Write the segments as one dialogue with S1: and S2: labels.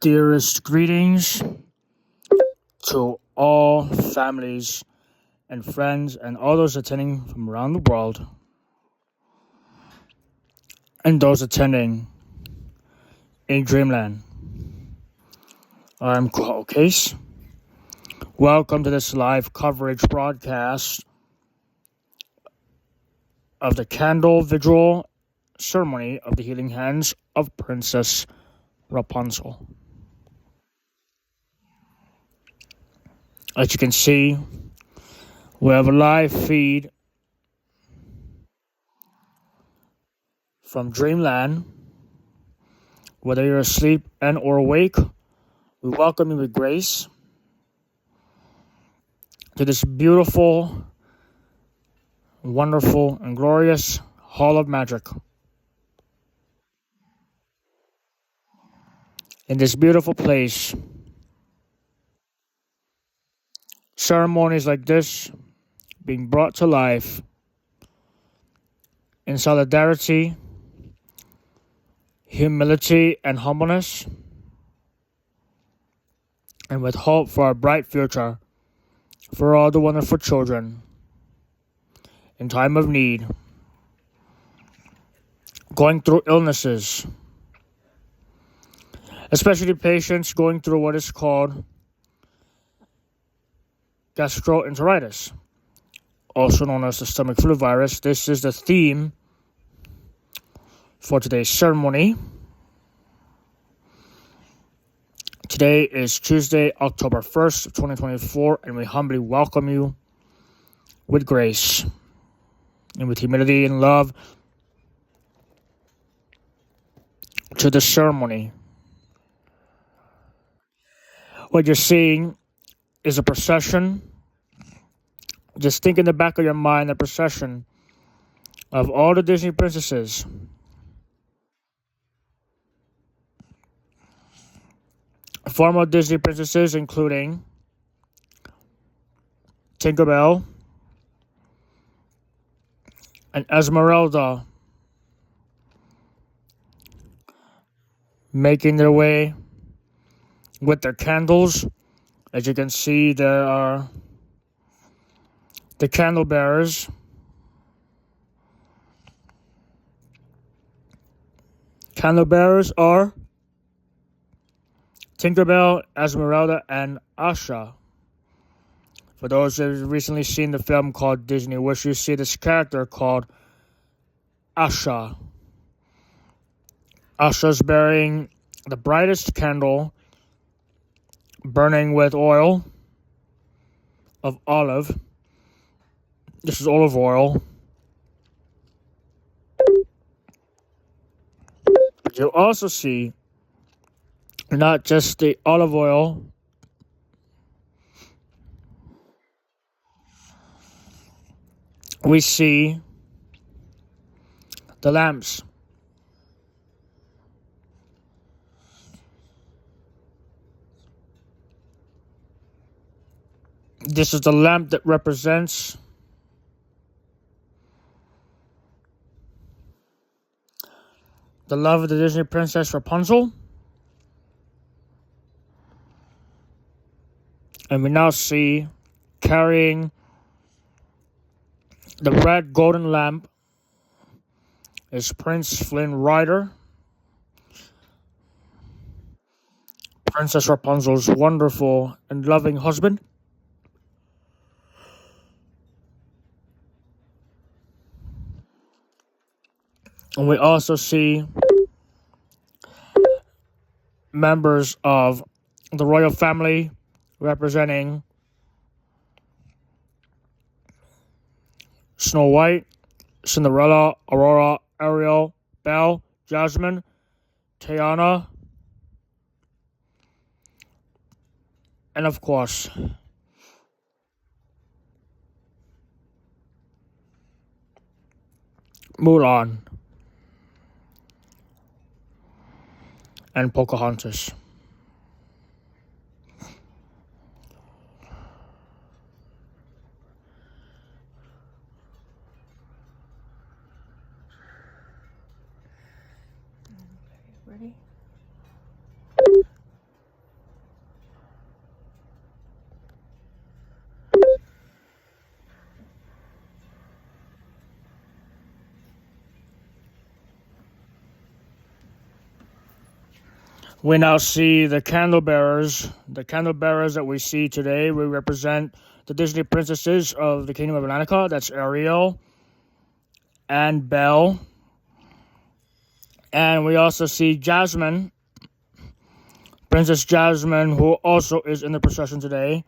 S1: Dearest greetings to all families and friends and all those attending from around the world and those attending in Dreamland. I'm Kūha'o-Case. Welcome to this live coverage broadcast of the candle vigil ceremony of the healing hands of Princess Rapunzel. As you can see, we have a live feed from Dreamland. Whether you're asleep and or awake, we welcome you with grace to this beautiful, wonderful, and glorious Hall of Magic. In this beautiful place, ceremonies like this being brought to life in solidarity, humility, and humbleness, and with hope for a bright future for all the wonderful children in time of need, going through illnesses, especially patients going through what is called gastroenteritis, also known as the stomach flu virus. This is the theme for today's ceremony. Today is Tuesday, October 1st, 2024, and we humbly welcome you with grace and with humility and love to the ceremony. What you're seeing is a procession. Just think in the back of your mind, a procession of all the Disney princesses. Former Disney princesses including Tinkerbell and Esmeralda, making their way with their candles. As you can see, there are the candle bearers. Candle bearers are Tinkerbell, Esmeralda, and Asha. For those who have recently seen the film called Disney Wish, you see this character called Asha. Asha's bearing the brightest candle, burning with oil of olive. This is olive oil. But you'll also see not just the olive oil, we see the lamps. This is the lamp that represents the love of the Disney princess Rapunzel. And we now see carrying the red golden lamp is Prince Flynn Rider, Princess Rapunzel's wonderful and loving husband. And we also see members of the royal family representing Snow White, Cinderella, Aurora, Ariel, Belle, Jasmine, Tiana, and of course, Mulan and Pocahontas.
S2: Ready?
S1: We now see the candle bearers. The candle bearers that we see today, we represent the Disney princesses of the Kingdom of Atlantica. That's Ariel and Belle. And we also see Jasmine, Princess Jasmine, who also is in the procession today,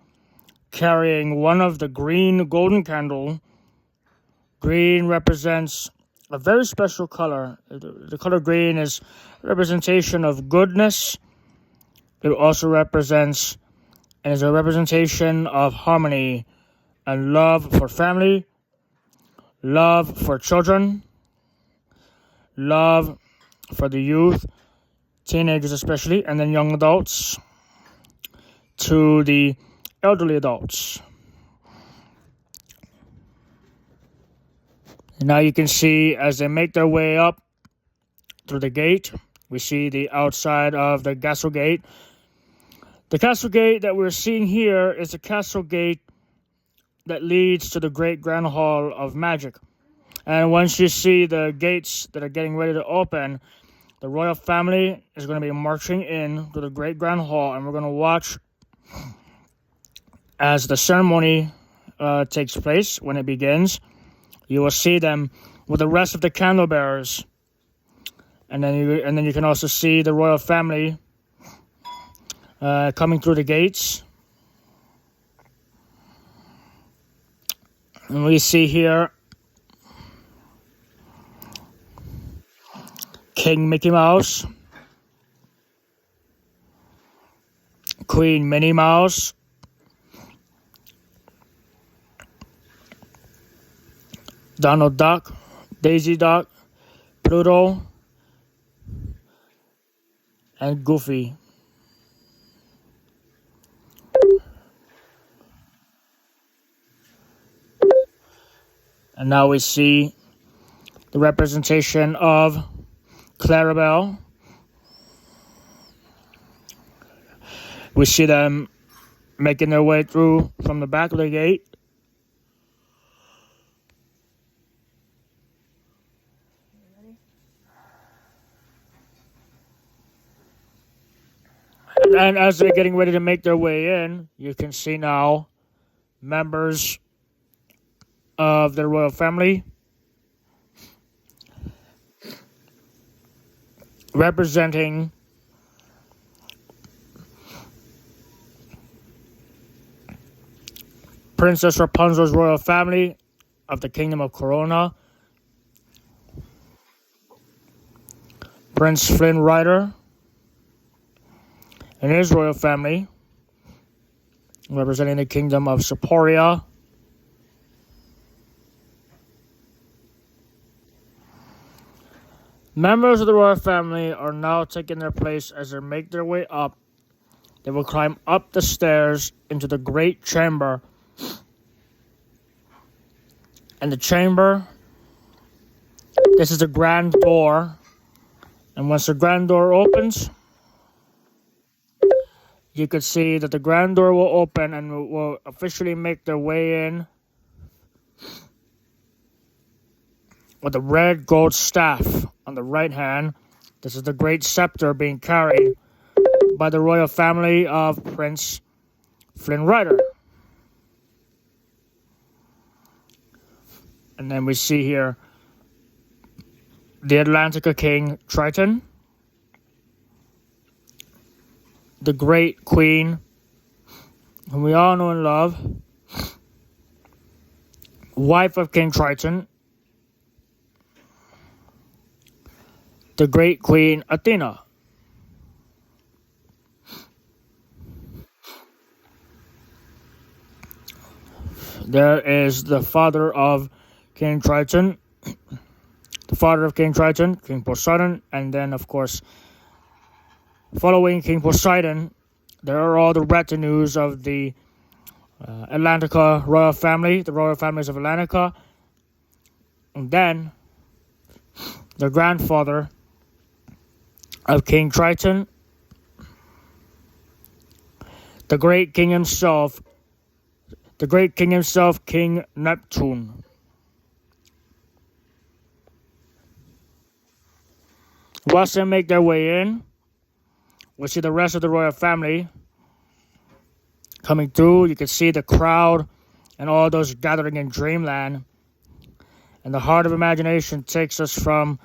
S1: carrying one of the green golden candle. Green represents a very special color. The color green is a representation of goodness. It also represents and is a representation of harmony and love for family, love for children, love for the youth, teenagers especially, and then young adults to the elderly adults. And now you can see as they make their way up through the gate, we see the outside of the castle gate. The castle gate that we're seeing here is the castle gate that leads to the Great Grand Hall of Magic. And once you see the gates that are getting ready to open, the royal family is going to be marching in to the Great Grand Hall, and we're going to watch as the ceremony takes place. When it begins, you will see them with the rest of the candle bearers, and then you can also see the royal family coming through the gates. And we see here King Mickey Mouse, Queen Minnie Mouse, Donald Duck, Daisy Duck, Pluto, and Goofy. And now we see the representation of Clarabelle. We see them making their way through from the back of the gate. And as they're getting ready to make their way in, you can see now members of the royal family representing Princess Rapunzel's royal family of the Kingdom of Corona, Prince Flynn Rider and his royal family, representing the Kingdom of Seporia, members of the royal family are now taking their place as they make their way up. They will climb up the stairs into the great chamber. And the chamber, this is the grand door. And once the grand door opens, you can see that the grand door will open and will officially make their way in with a red gold staff on the right hand. This is the great scepter being carried by the royal family of Prince Flynn Rider. And then we see here the Atlantica King Triton, the great queen, whom we all know and love, wife of King Triton, the great Queen Athena. There is the father of King Triton, the father of King Triton, King Poseidon, and then, of course, following King Poseidon, there are all the retinues of the Atlantica royal family, the royal families of Atlantica, and then the grandfather of King Triton, the great king himself, King Neptune. Once they make their way in, we see the rest of the royal family coming through. You can see the crowd and all those gathering in dreamland. And the heart of imagination takes us from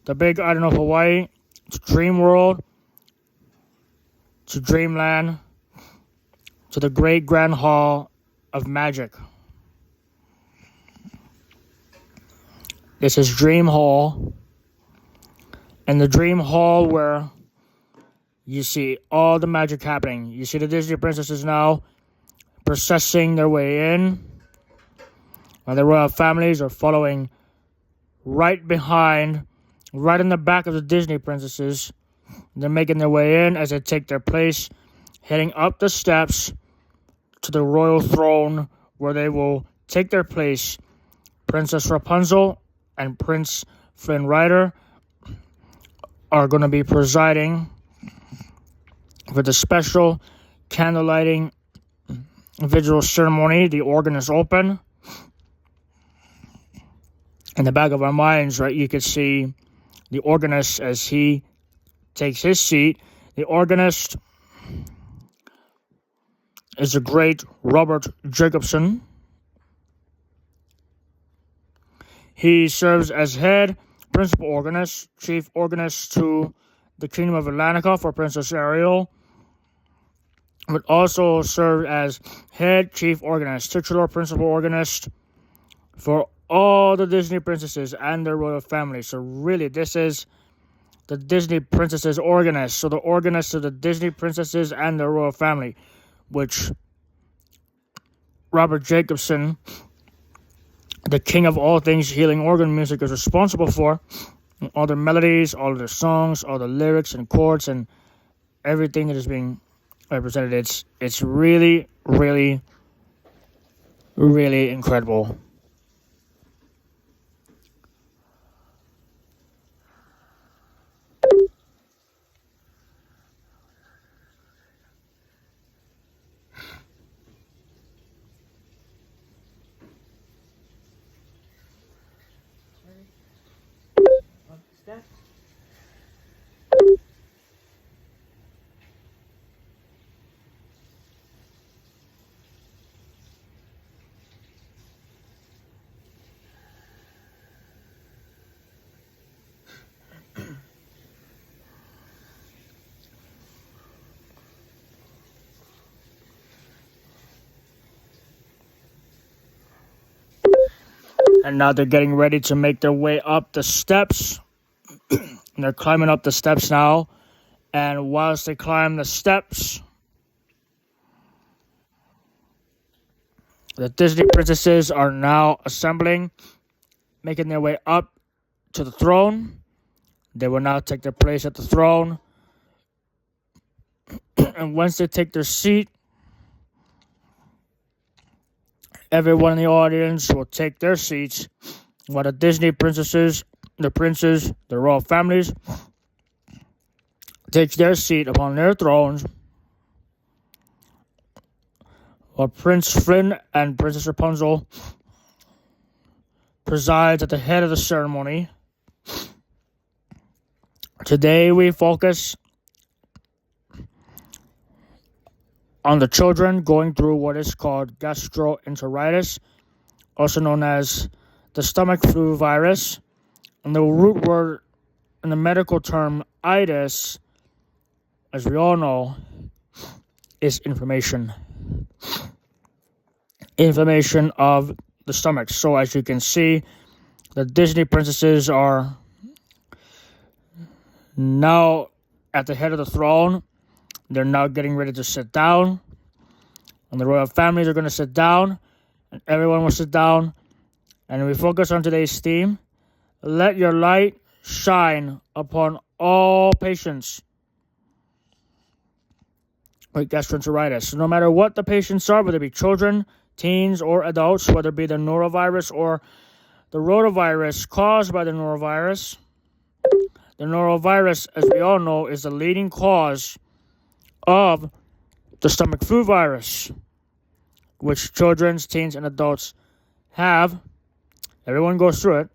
S1: the big island of Hawaii to Dream World, to Dreamland, to the great grand hall of magic. This is Dream Hall. And the Dream Hall where you see all the magic happening. You see the Disney princesses now processing their way in. And the royal families are following right behind, right in the back of the Disney princesses. They're making their way in as they take their place, heading up the steps to the royal throne where they will take their place. Princess Rapunzel and Prince Flynn Rider are going to be presiding for the special candle lighting Vigil ceremony. The organ is open. In the back of our minds, right, you can see the organist as he takes his seat. The organist is the great Robert Jacobson. He serves as head principal organist, chief organist to the Kingdom of Atlantica for Princess Ariel, but also served as head chief organist, titular principal organist for all the Disney princesses and their royal family. So really, this is the Disney princesses organist. So the organist of the Disney princesses and their royal family, which Robert Jacobson, the king of all things healing organ music, is responsible for. All the melodies, all the songs, all the lyrics and chords and everything that is being represented. It's really, really, really incredible. And now they're getting ready to make their way up the steps. And they're climbing up the steps now. And whilst they climb the steps, the Disney princesses are now assembling, making their way up to the throne. They will now take their place at the throne. And once they take their seat, everyone in the audience will take their seats while the Disney princesses, the princes, the royal families takes their seat upon their thrones, while Prince Flynn and Princess Rapunzel presides at the head of the ceremony. Today we focus on the children going through what is called gastroenteritis, also known as the stomach flu virus. And the root word in the medical term itis, as we all know, is inflammation. Inflammation of the stomach. So as you can see, the Disney princesses are now at the head of the throne. They're now getting ready to sit down. And the royal families are going to sit down. And everyone will sit down. And we focus on today's theme. Let your light shine upon all patients with gastroenteritis. So no matter what the patients are, whether it be children, teens, or adults, whether it be the norovirus or the rotavirus caused by the norovirus. The norovirus, as we all know, is the leading cause of the stomach flu virus, which children, teens, and adults have. Everyone goes through it.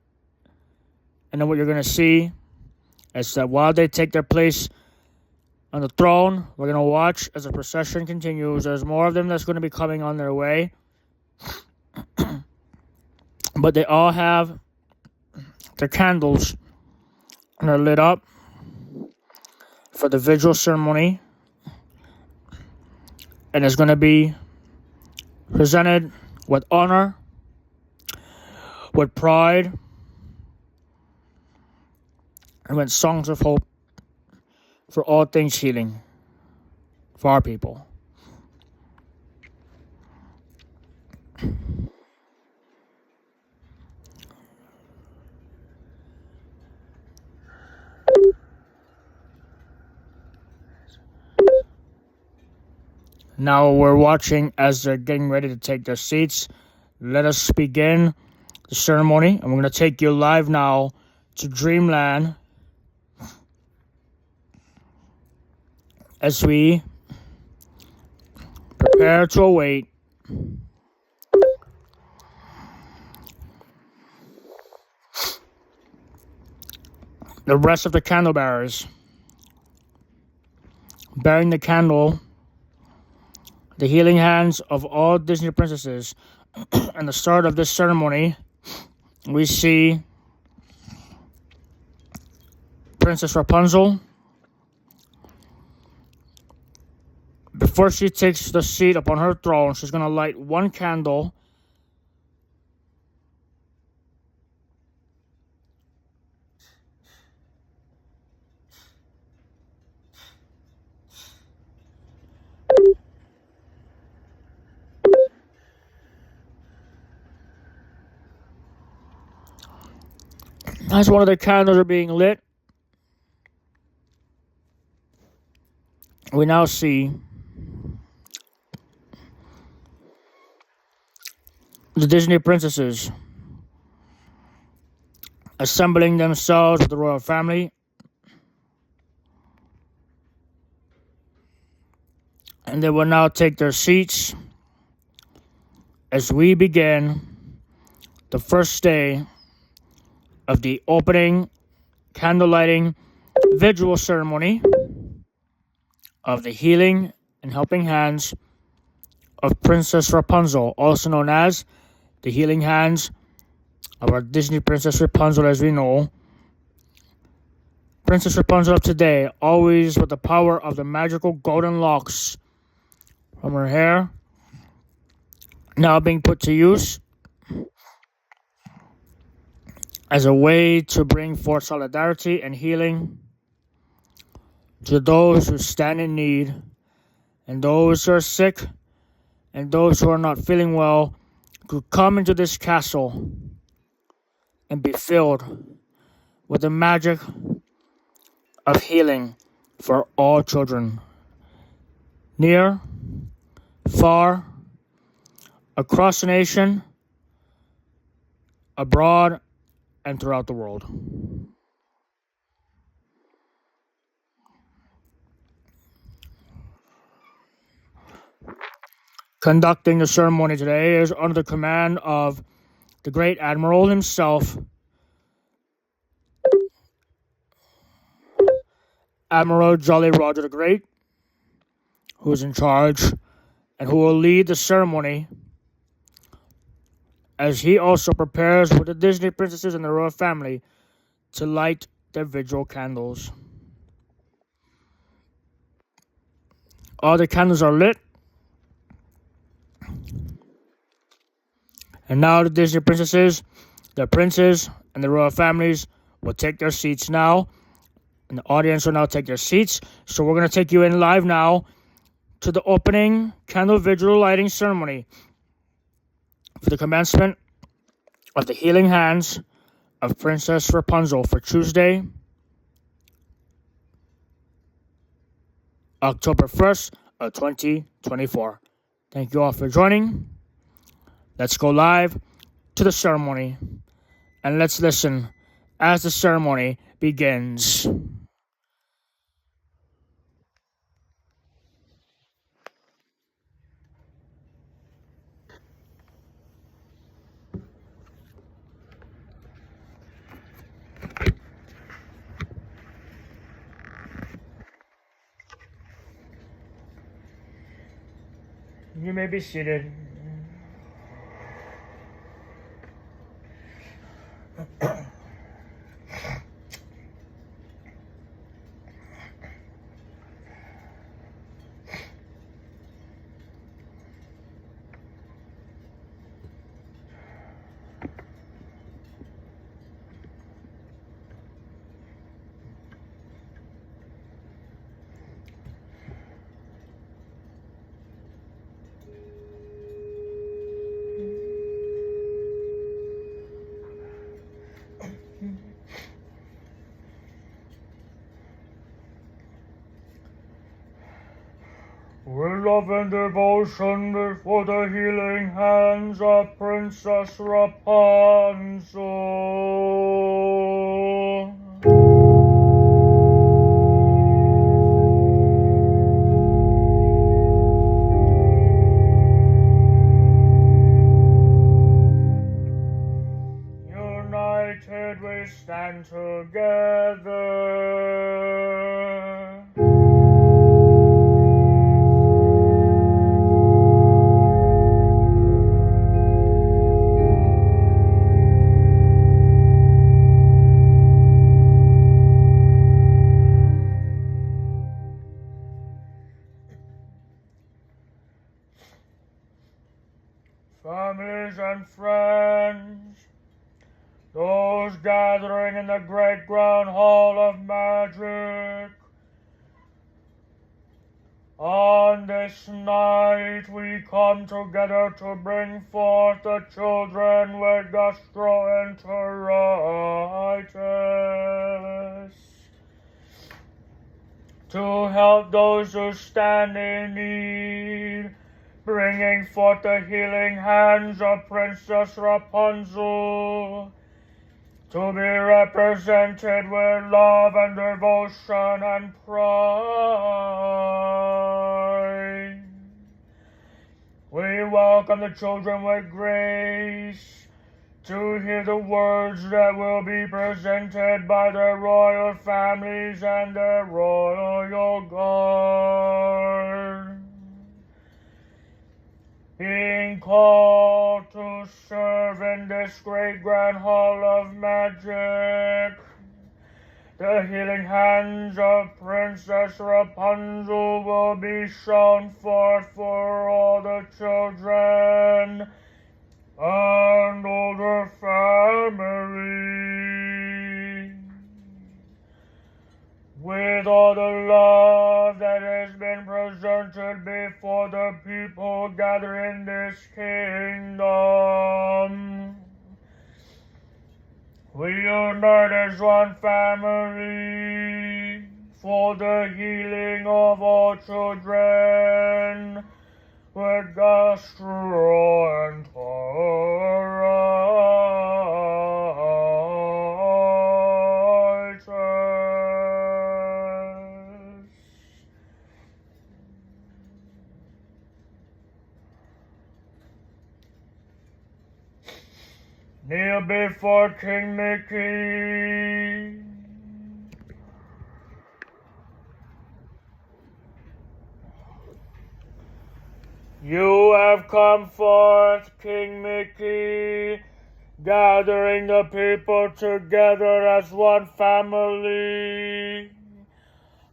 S1: And then what you're going to see is that while they take their place on the throne. We're going to watch as the procession continues. There's more of them that's going to be coming on their way. But they all have their candles and they're lit up for the Vigil ceremony. And it's going to be presented with honor, with pride, and with songs of hope for all things healing for our people. Now we're watching as they're getting ready to take their seats. Let us begin the ceremony, and we're going to take you live now to Dreamland as we prepare to await the rest of the candle bearers bearing the candle, the healing hands of all Disney princesses. And the start of this ceremony, we see Princess Rapunzel. Before she takes the seat upon her throne, she's going to light one candle as one of the candles are being lit. We now see the Disney princesses assembling themselves with the royal family. And they will now take their seats as we begin the first day of the opening candle lighting Vigil ceremony of the healing and helping hands of Princess Rapunzel, also known as the healing hands of our Disney Princess Rapunzel, as we know. Princess Rapunzel of today, always with the power of the magical golden locks from her hair, now being put to use as a way to bring forth solidarity and healing to those who stand in need, and those who are sick, and those who are not feeling well, could come into this castle and be filled with the magic of healing for all children, near, far, across the nation, abroad, and throughout the world. Conducting the ceremony today is under the command of the great admiral himself, Admiral Jolly Roger the Great, who is in charge and who will lead the ceremony as he also prepares with the Disney princesses and the royal family to light their vigil candles. All the candles are lit, and now the Disney princesses, the princes, and the royal families will take their seats now, and the audience will now take their seats. So we're going to take you in live now to the opening candle vigil lighting ceremony for the commencement of the healing hands of Princess Rapunzel for Tuesday, October 1st of 2024. Thank you all for joining. Let's go live to the ceremony, and let's listen as the ceremony begins. You may be seated. With love and devotion before the healing hands of Princess Rapunzel. United we stand together. Families and friends, those gathering in the great grand hall of magic, on this night we come together to bring forth the children with gastroenteritis, to help those who stand in need, bringing forth the healing hands of Princess Rapunzel, to be represented with love and devotion and pride. We welcome the children with grace to hear the words that will be presented by their royal families and their royal guard. Being called to serve in this great grand hall of magic, the healing hands of Princess Rapunzel will be shown forth for all the children and all the family. With all the love that has been presented before the people gathered in this kingdom, we unite as one family for the healing of all children with gastroenteritis. Kneel before King Mickey. You have come forth, King Mickey, gathering the people together as one family,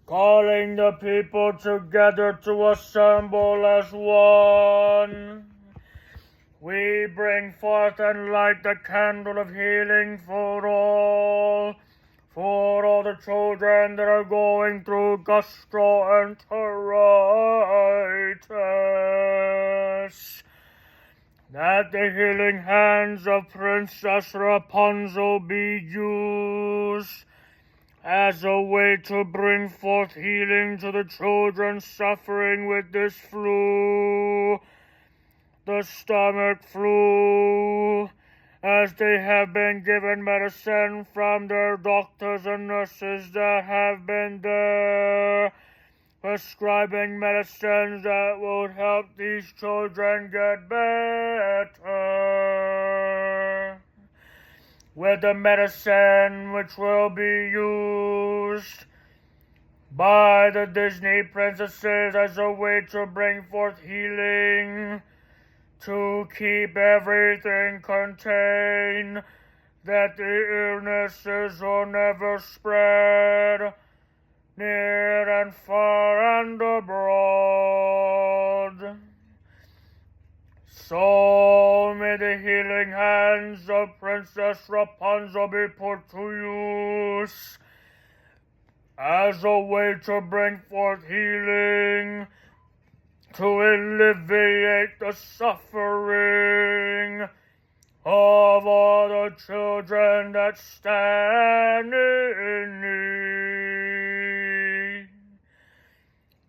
S1: calling the people together to assemble as one. We bring forth and light the candle of healing for all the children that are going through gastroenteritis, that the healing hands of Princess Rapunzel be used as a way to bring forth healing to the children suffering with this flu, the stomach flu, as they have been given medicine from their doctors and nurses that have been there, prescribing medicines that will help these children get better. With the medicine which will be used, by the Disney princesses as a way to bring forth healing, to keep everything contained, that the illnesses will never spread near and far and abroad. So may the healing hands of Princess Rapunzel be put to use as a way to bring forth healing, to alleviate the suffering of all the children that stand in need.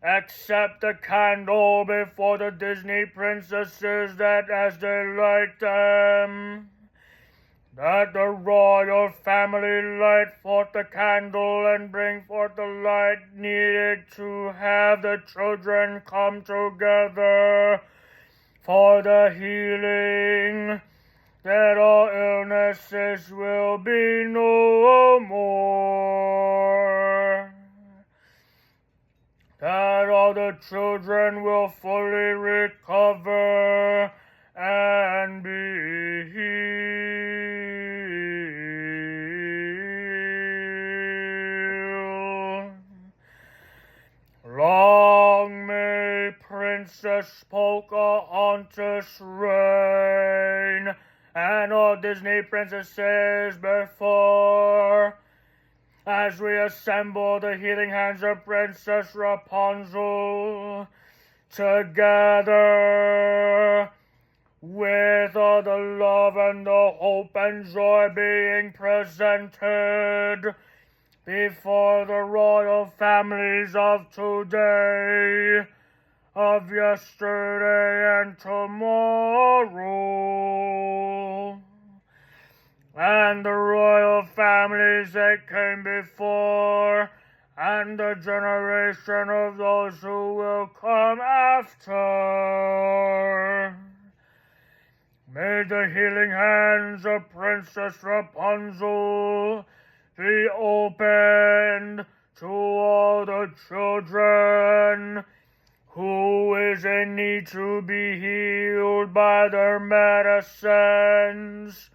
S1: Accept the candle before the Disney princesses, that as they light them, that the royal family light forth the candle and bring forth the light needed to have the children come together for the healing, that all illnesses will be no more, that all the children will fully recover and be healed. Long may Princess Pocahontas reign, and all Disney princesses before, as we assemble the healing hands of Princess Rapunzel, together with all the love and the hope and joy being presented before the royal families of today, of yesterday and tomorrow, and the royal families that came before, and the generation of those who will come after. May the healing hands of Princess Rapunzel be opened to all the children who is in need to be healed by their medicines,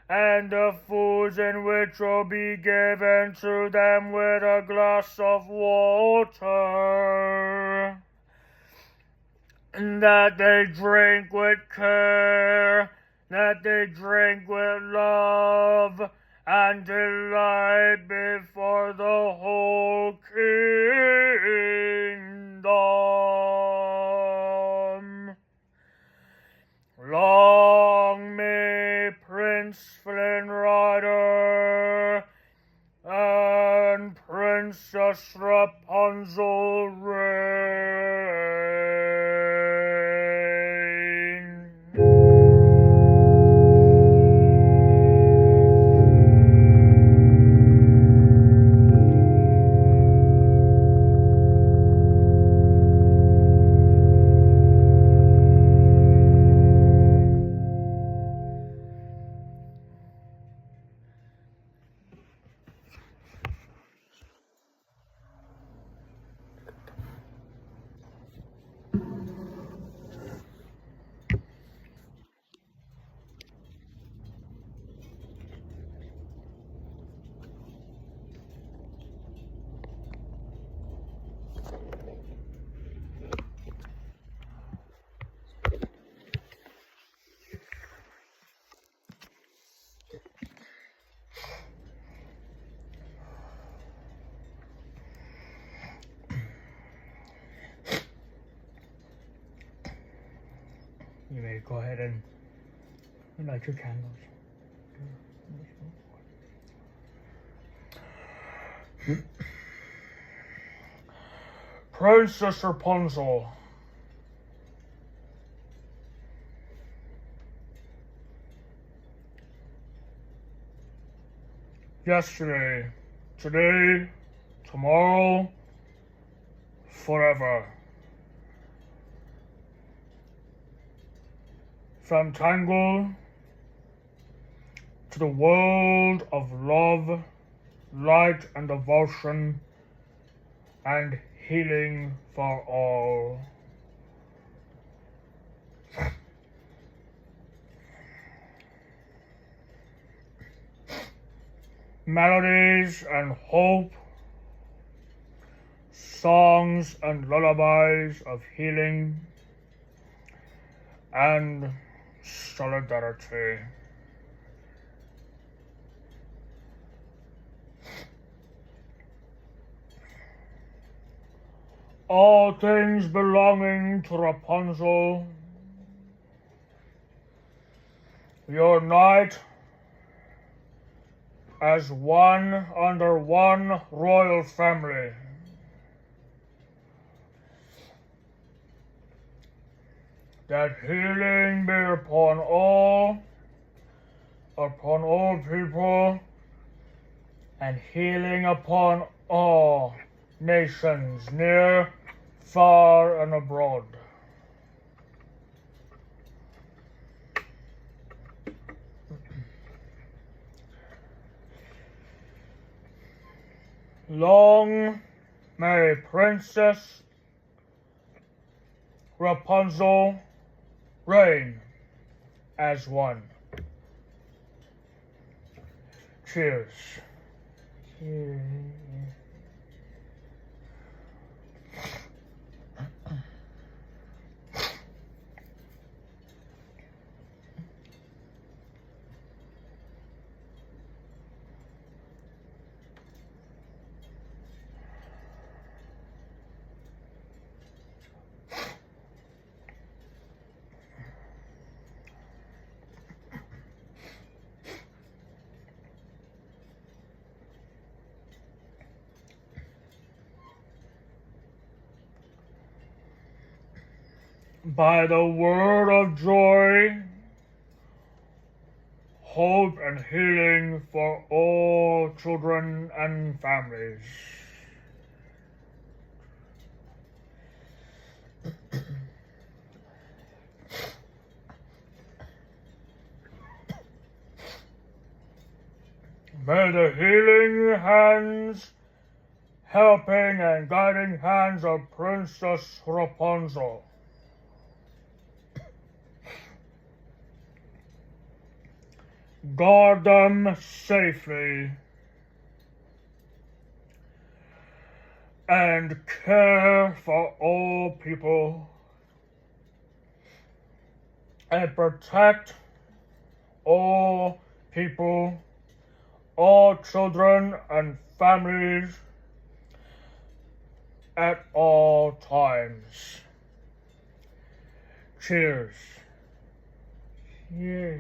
S1: and the foods in which will be given to them with a glass of water, and that they drink with care, that they drink with love and delight before the whole kingdom. Long may Prince Flynn Rider and Princess Rapunzel reign. You may go ahead and light your candles. Princess Rapunzel. Yesterday, today, tomorrow, forever. From Tangle to the world of love, light, and devotion, and healing for all. Melodies and hope, songs and lullabies of healing and solidarity. All things belonging to Rapunzel, unite as one under one royal family. That healing be upon all people, and healing upon all nations, near, far, and abroad. Long may Princess Rapunzel reign as one. Cheers. By the word of joy, hope, and healing for all children and families. May the healing hands, helping and guiding hands of Princess Rapunzel guard them safely and care for all people and protect all people, all children and families at all times. Cheers. Yeah.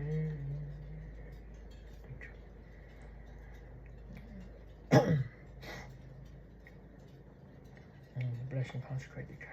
S1: Bless and consecrate the candle.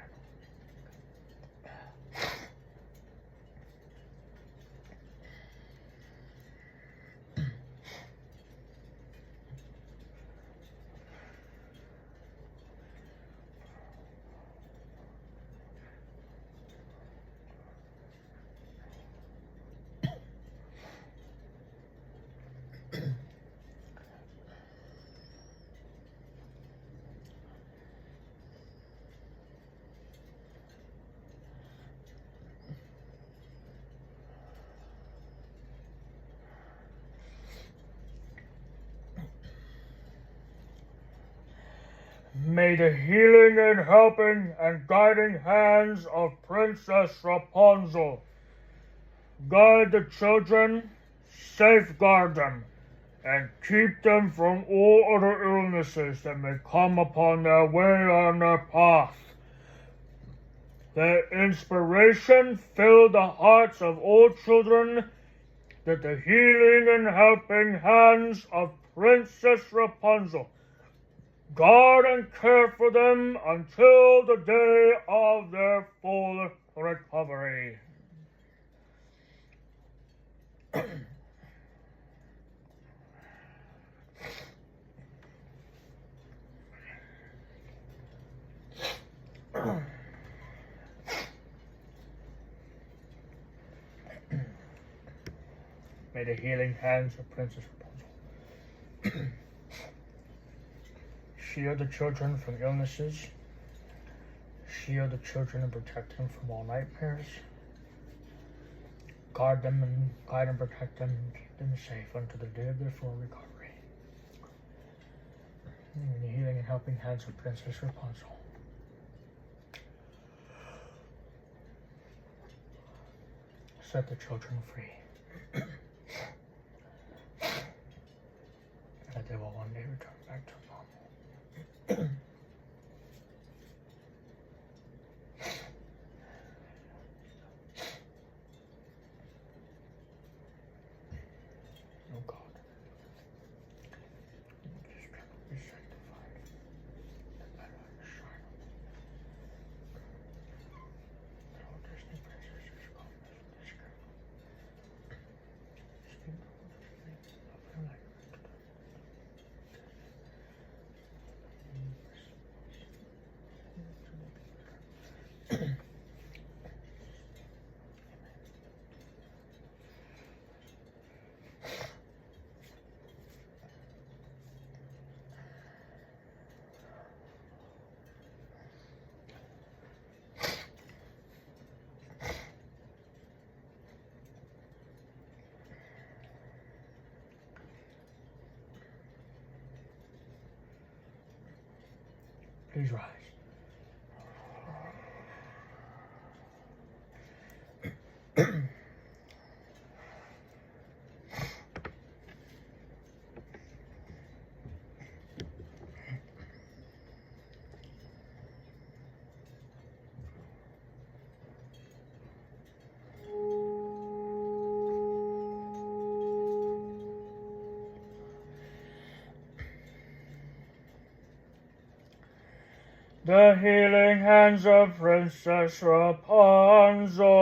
S1: May the healing and helping and guiding hands of Princess Rapunzel guide the children, safeguard them, and keep them from all other illnesses that may come upon their way on their path. Their inspiration fill the hearts of all children, that the healing and helping hands of Princess Rapunzel guard and care for them until the day of their full recovery. May the healing hands of Princess Rapunzel Shield the children from illnesses. Shield the children and protect them from all nightmares. Guide and protect them and keep them safe until the day of their full recovery. In the healing and helping hands of Princess Rapunzel. Set the children free. That they will one day return back to normal. Oh God. This temple be sanctified. Let thy light shine on me. That all Disney princesses come from this gift. Speak the word of faith of their light. Please rise. The healing hands of Princess Rapunzel.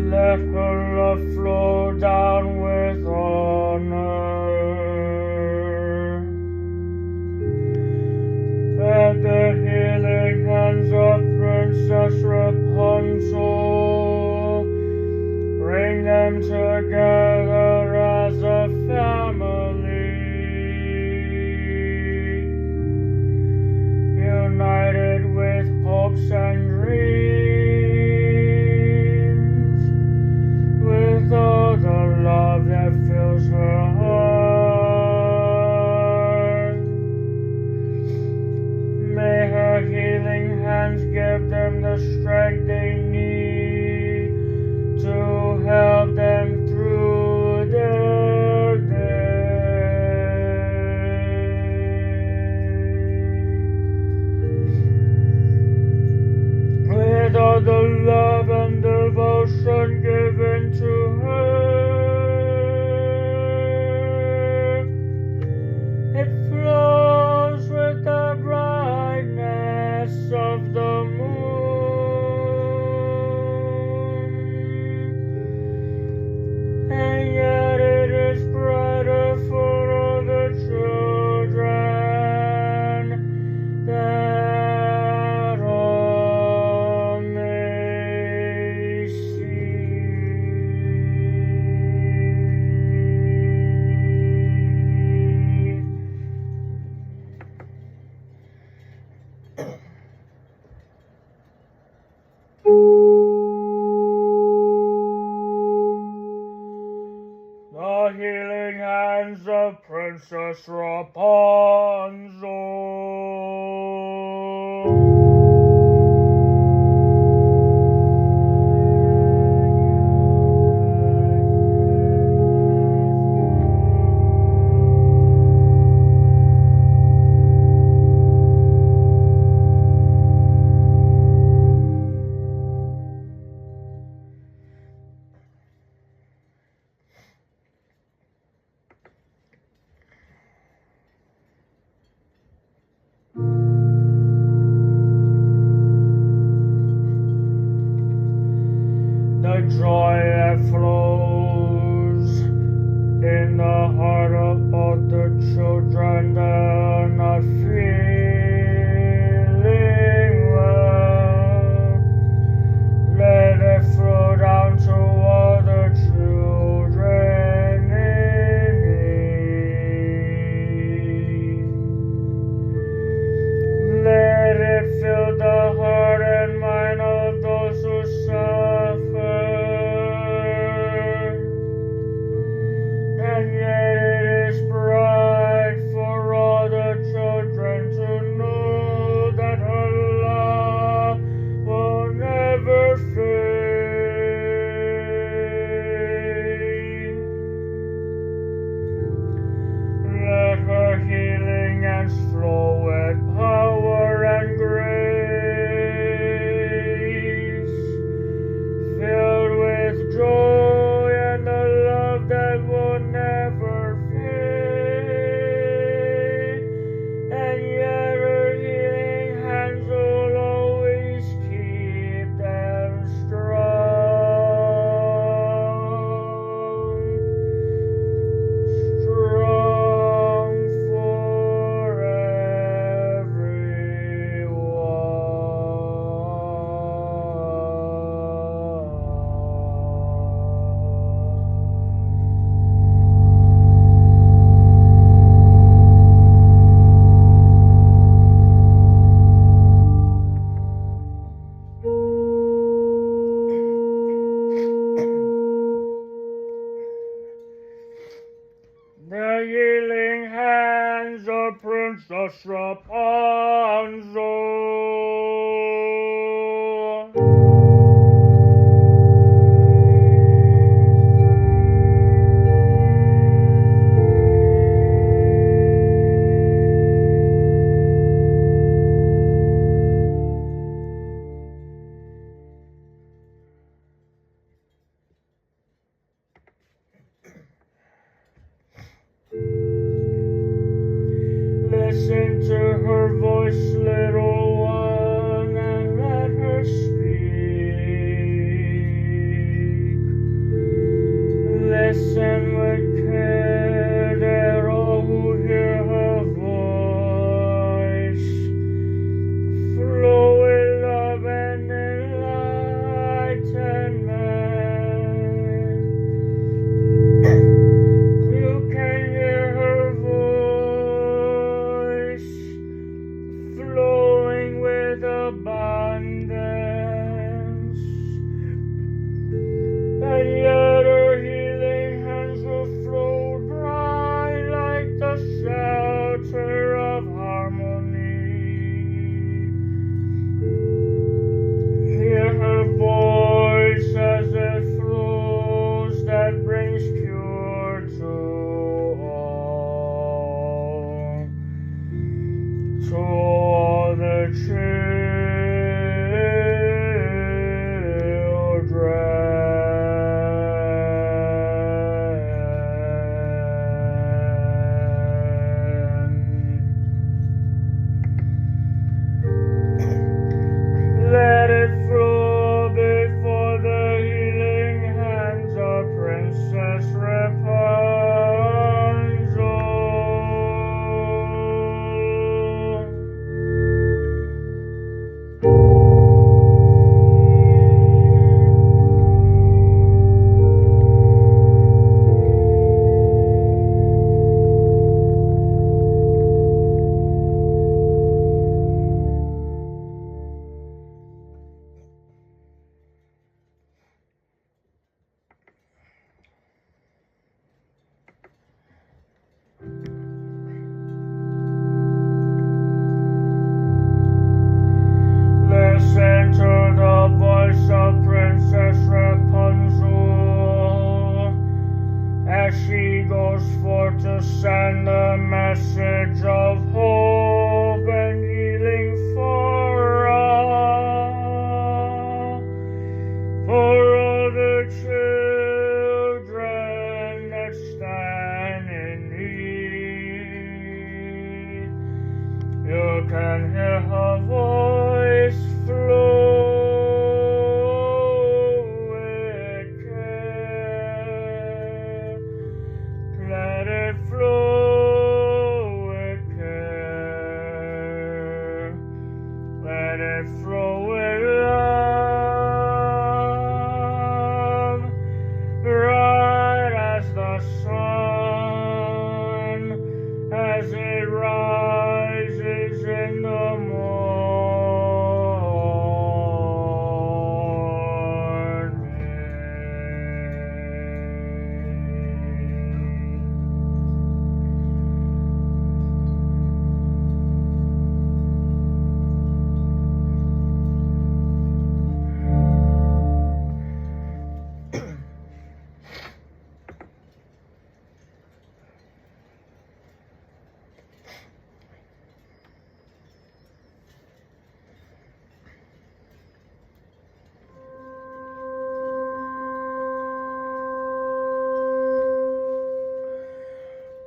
S1: Let her love flow down with honor. Let the healing hands of Princess Rapunzel bring them together as a family, united with hopes and dreams. With all the love that fills her heart, may her healing hands give them the strength they need to help them through their day. With all the love and devotion given to her, it flows with the brightness of the moon, and yet it is brighter for all the children that all may see. The healing hands of Princess Rapunzel. healing hands of Princess Rapunzel. Listen to her voice, little one, and let her speak. Listen with care, that all who hear her voice flow with love and enlightenment. You can hear her voice flowing with abundance, and yet her healing hands will flow dry like the shelter of harmony. Hear her voice as it flows, that brings cure to all the Let it flow before the healing hands of Princess Rapunzel. Listen to the voice of Princess Rapunzel as she goes forth to send a message of hope and healing for all the children that stand in need. You can hear her voice flow with care. Let it flow with care. Let it flow with love, bright as the sun, as it rises in the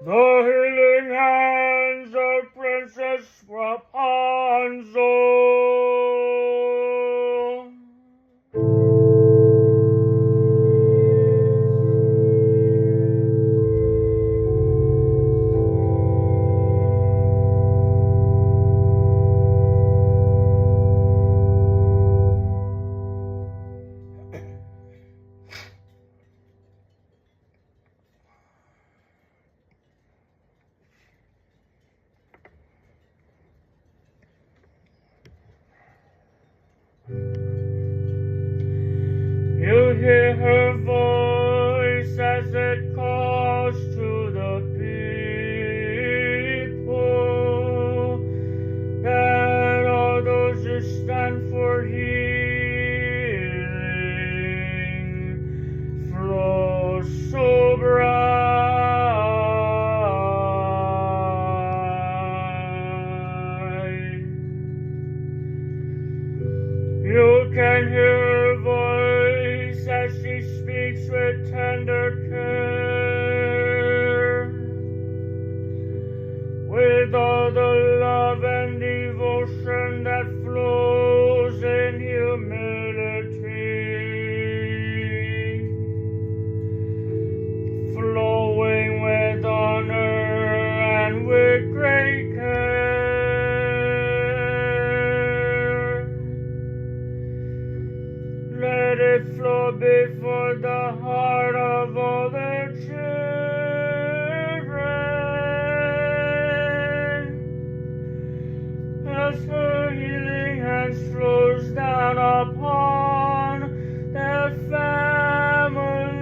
S1: The healing hands of Princess Rapunzel. with all the love and devotion that flows in humility, flowing with honor and with great care. Let it flow before the heart of all the children, as her healing hands flows down upon their families.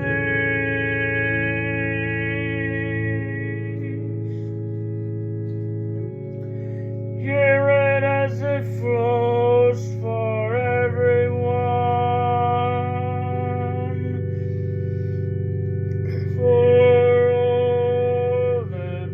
S1: Hear it as it flows for everyone, for all the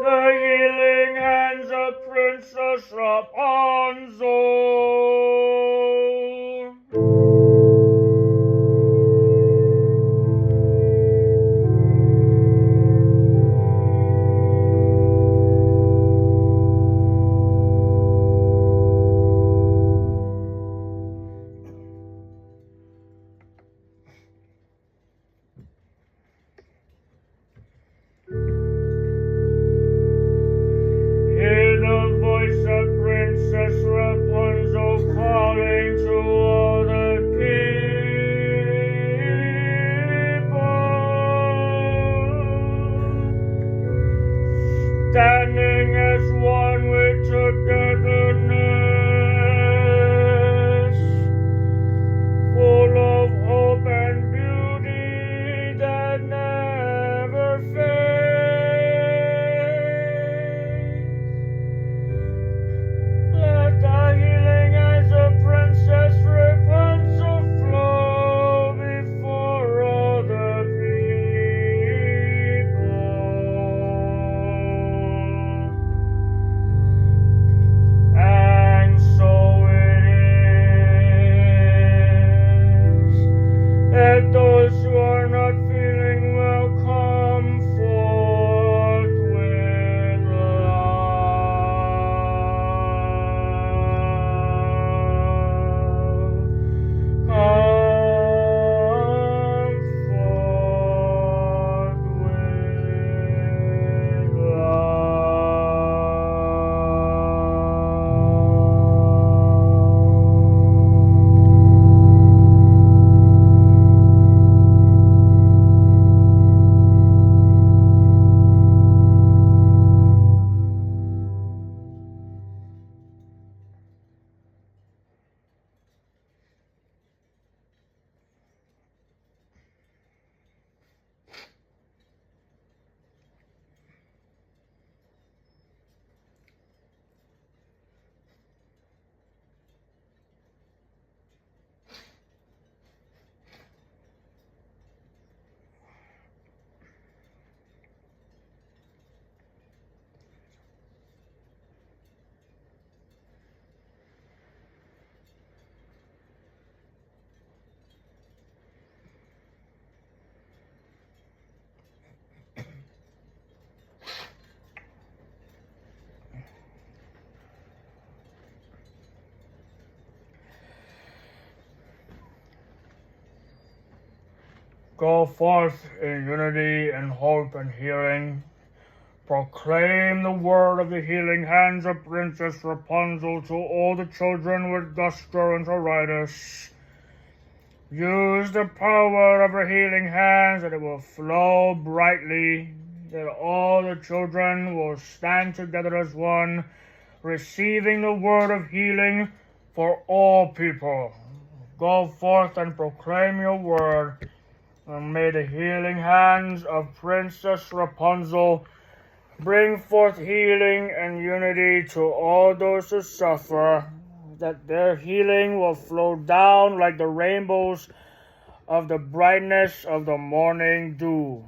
S1: The healing hands of Princess Rapunzel. Hear the voice of Princess Rapunzel calling to all the people, standing as one with togetherness, full of hope and beauty that never fades. Let the healing hands of Princess Rapunzel flow before all the people. And so it is. Let those who are not feeling well come forth with love. Come forth with Go forth in unity and hope and healing. Proclaim the word of the healing hands of Princess Rapunzel to all the children with gastroenteritis. Use the power of her healing hands that it will flow brightly, that all the children will stand together as one, receiving the word of healing for all people. Go forth and proclaim your word, and may the healing hands of Princess Rapunzel bring forth healing and unity to all those who suffer, that their healing will flow down like the rainbows of the brightness of the morning dew.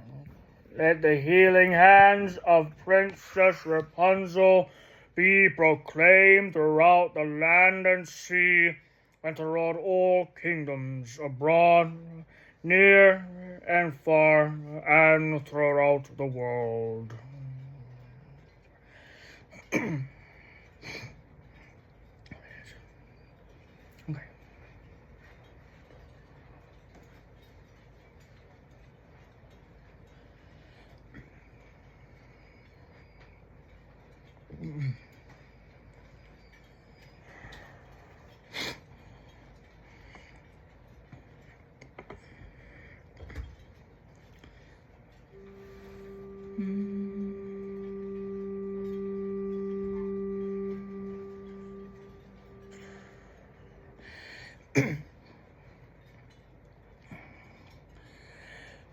S1: Let the healing hands of Princess Rapunzel be proclaimed throughout the land and sea, and throughout all kingdoms, abroad, near and far, and throughout the world. Okay.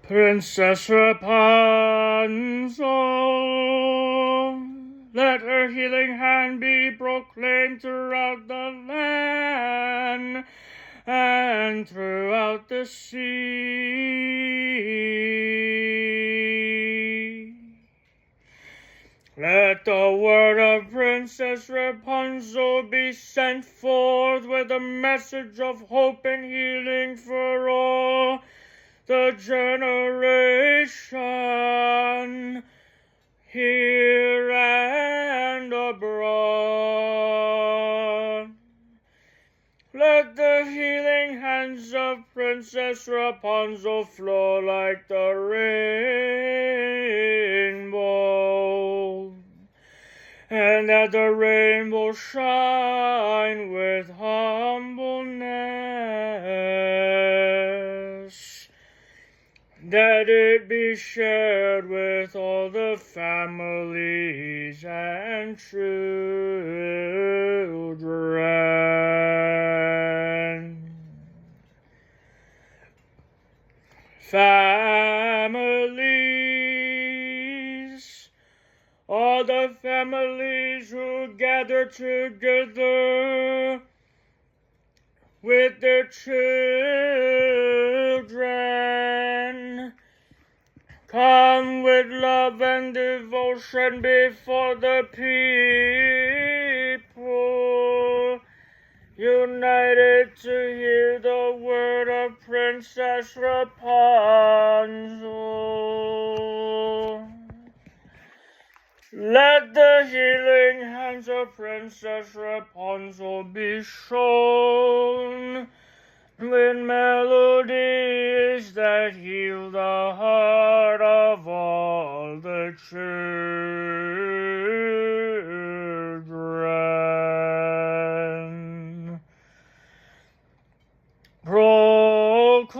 S1: Princess Rapunzel, let her healing hand be proclaimed throughout the land and throughout the sea. Let the word of Princess Rapunzel be sent forth with a message of hope and healing for all the generation here and abroad. Let the healing hands of Princess Rapunzel flow like the rainbow, and that the rainbow shine with humbleness, that it be shared with all the families and children. Families, all the families who gather together with their children, come with love and devotion before the people, united to hear the word of Princess Rapunzel. Let the healing hands of Princess Rapunzel be shown with melodies that heal the heart of all the children. Proclaim,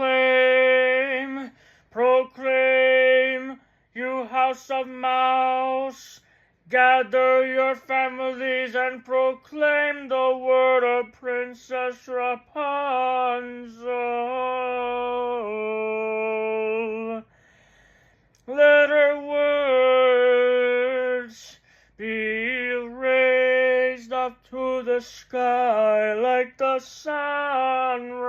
S1: proclaim, you house of mouse, gather your families and proclaim the word of Princess Rapunzel. Let her words be raised up to the sky like the sunrise.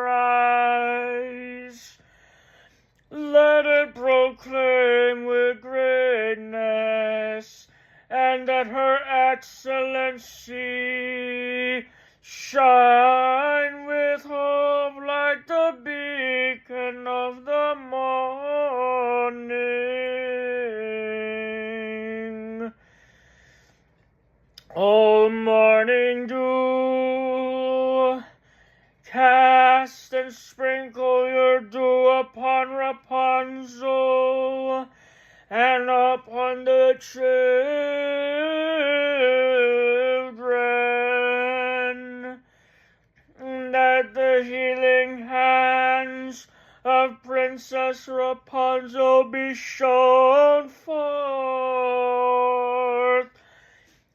S1: Let it proclaim with greatness, and that her excellency shine with hope like the beacon of the morning. O morning dew, cast and sprinkle your dew upon Rapunzel and upon the children, that the healing hands of Princess Rapunzel be shown forth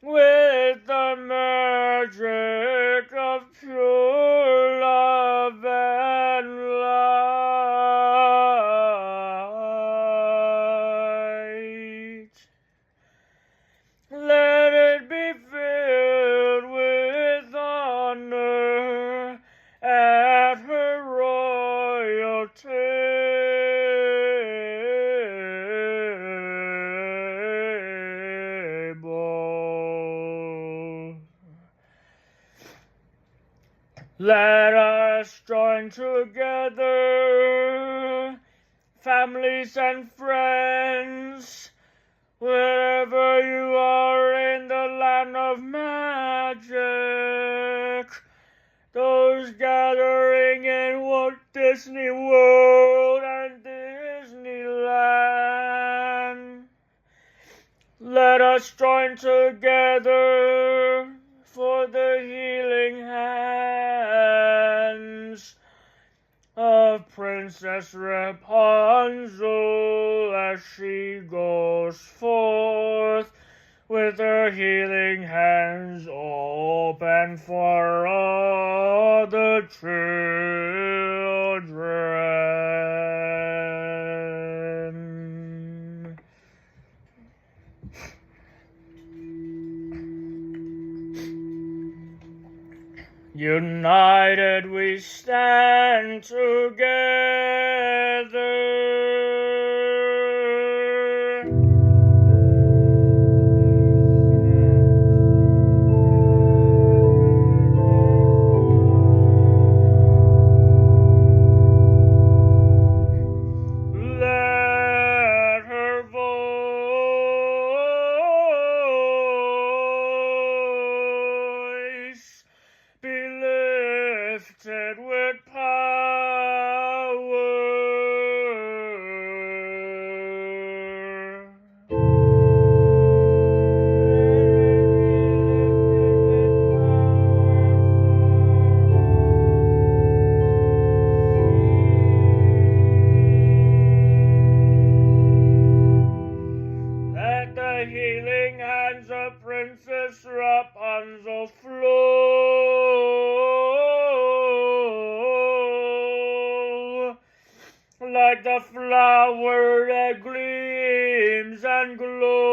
S1: with the magic of pure love and light. Let it be filled with honor at her royal table. Let us join together, families and friends, wherever you are in the land of magic, those gathering in Walt Disney World and Disneyland. Let us join together for the healing hands of Princess Rapunzel as she goes forth with her healing hands open for all the children. United we stand together. Let her voice be lifted with power. Let the healing hands of Princess Rapunzel flow like the flower that gleams and glows.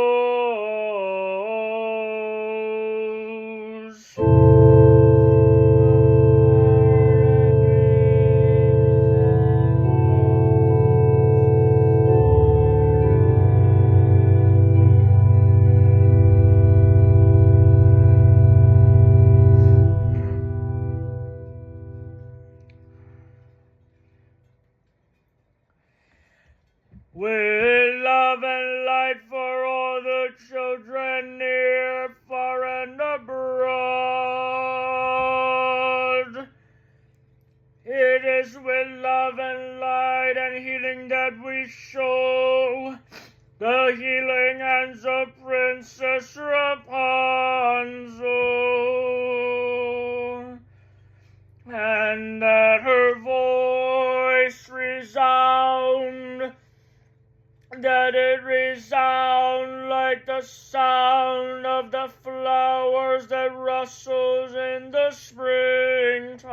S1: With love and light for all the children near, far and abroad. It is with love and light and healing that we show the healing hands of Princess Rapunzel, and that her voice resound, that it resound like the sound of the flowers that rustles in the springtime,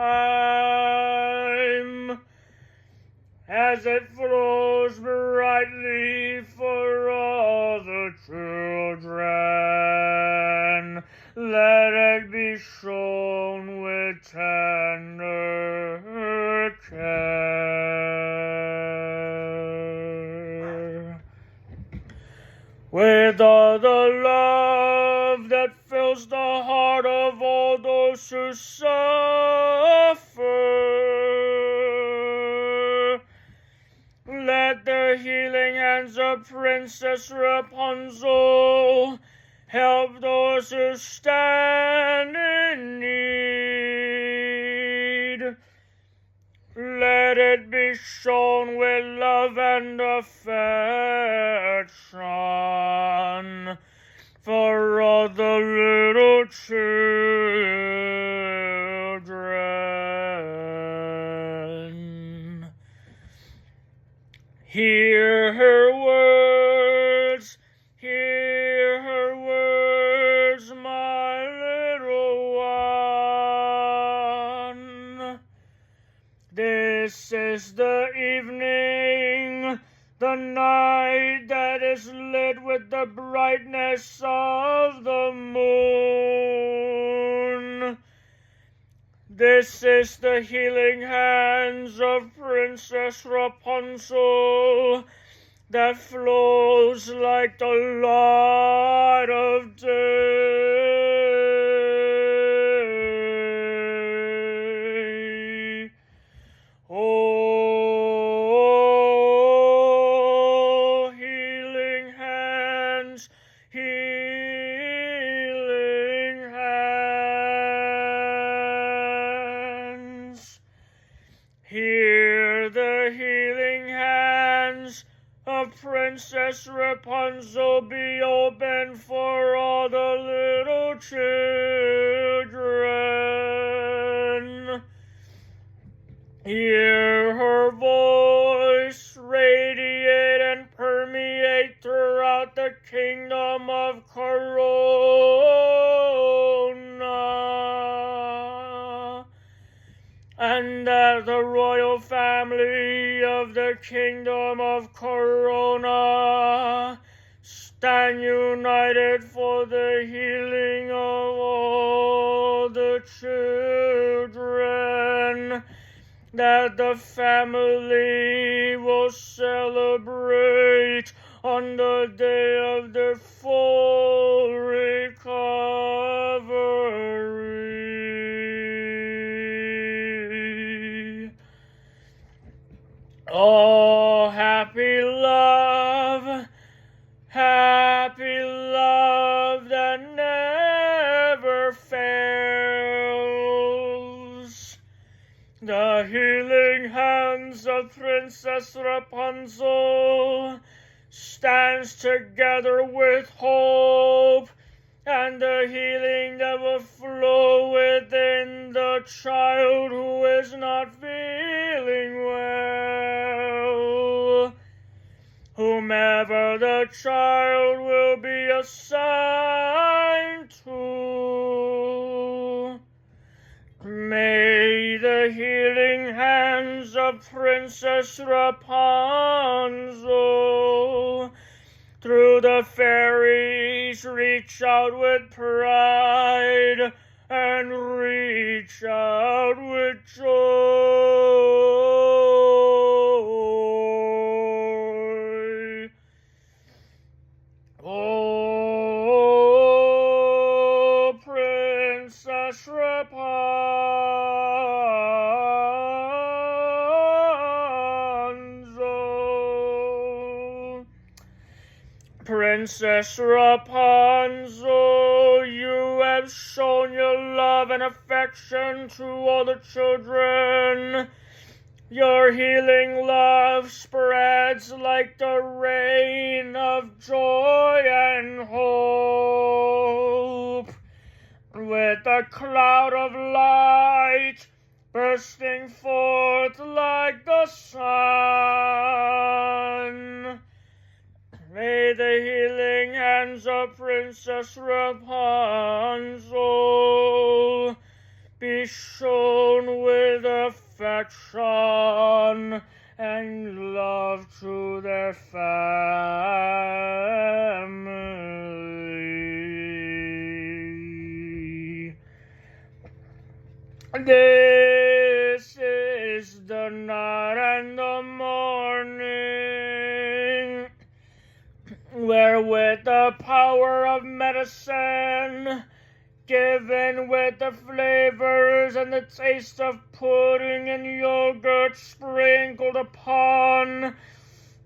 S1: as it flows brightly for all the children. Let it be shown with tender care. With all the love that fills the heart of all those who suffer, let the healing hands of Princess Rapunzel help those who stand in need. Let it be shown with love and affection for all the little children. Hear her words, hear her words, my little one. This is the evening, the night that is lit with the brightness of the moon. This is the healing hands of Princess Rapunzel that flows like the light of day. Princess Rapunzel be open for all the little children. Hear her voice radiate and permeate throughout the kingdom of Corona, and that the royal family of the kingdom of Corona stand united for the healing of all the children, that the family will celebrate on the day of the full recovery. Oh, happy love that never fails. The healing hands of Princess Rapunzel stands together with hope, and the healing that will flow within the child who is not feeling well. Whomever the child will be assigned to, may the healing hands of Princess Rapunzel through the fairies reach out with pride and reach out with joy. Oh, Princess Rapunzel. Princess Rapunzel, you have shown your love and affection to all the children. Your healing love spreads like the rain of joy and hope, with a cloud of light bursting forth like the sun. May the healing hands of Princess Rapunzel be shown with affection and love to their family. This is the night and the morning, where with the power of medicine, given with the flavors and the taste of pudding and yogurt sprinkled upon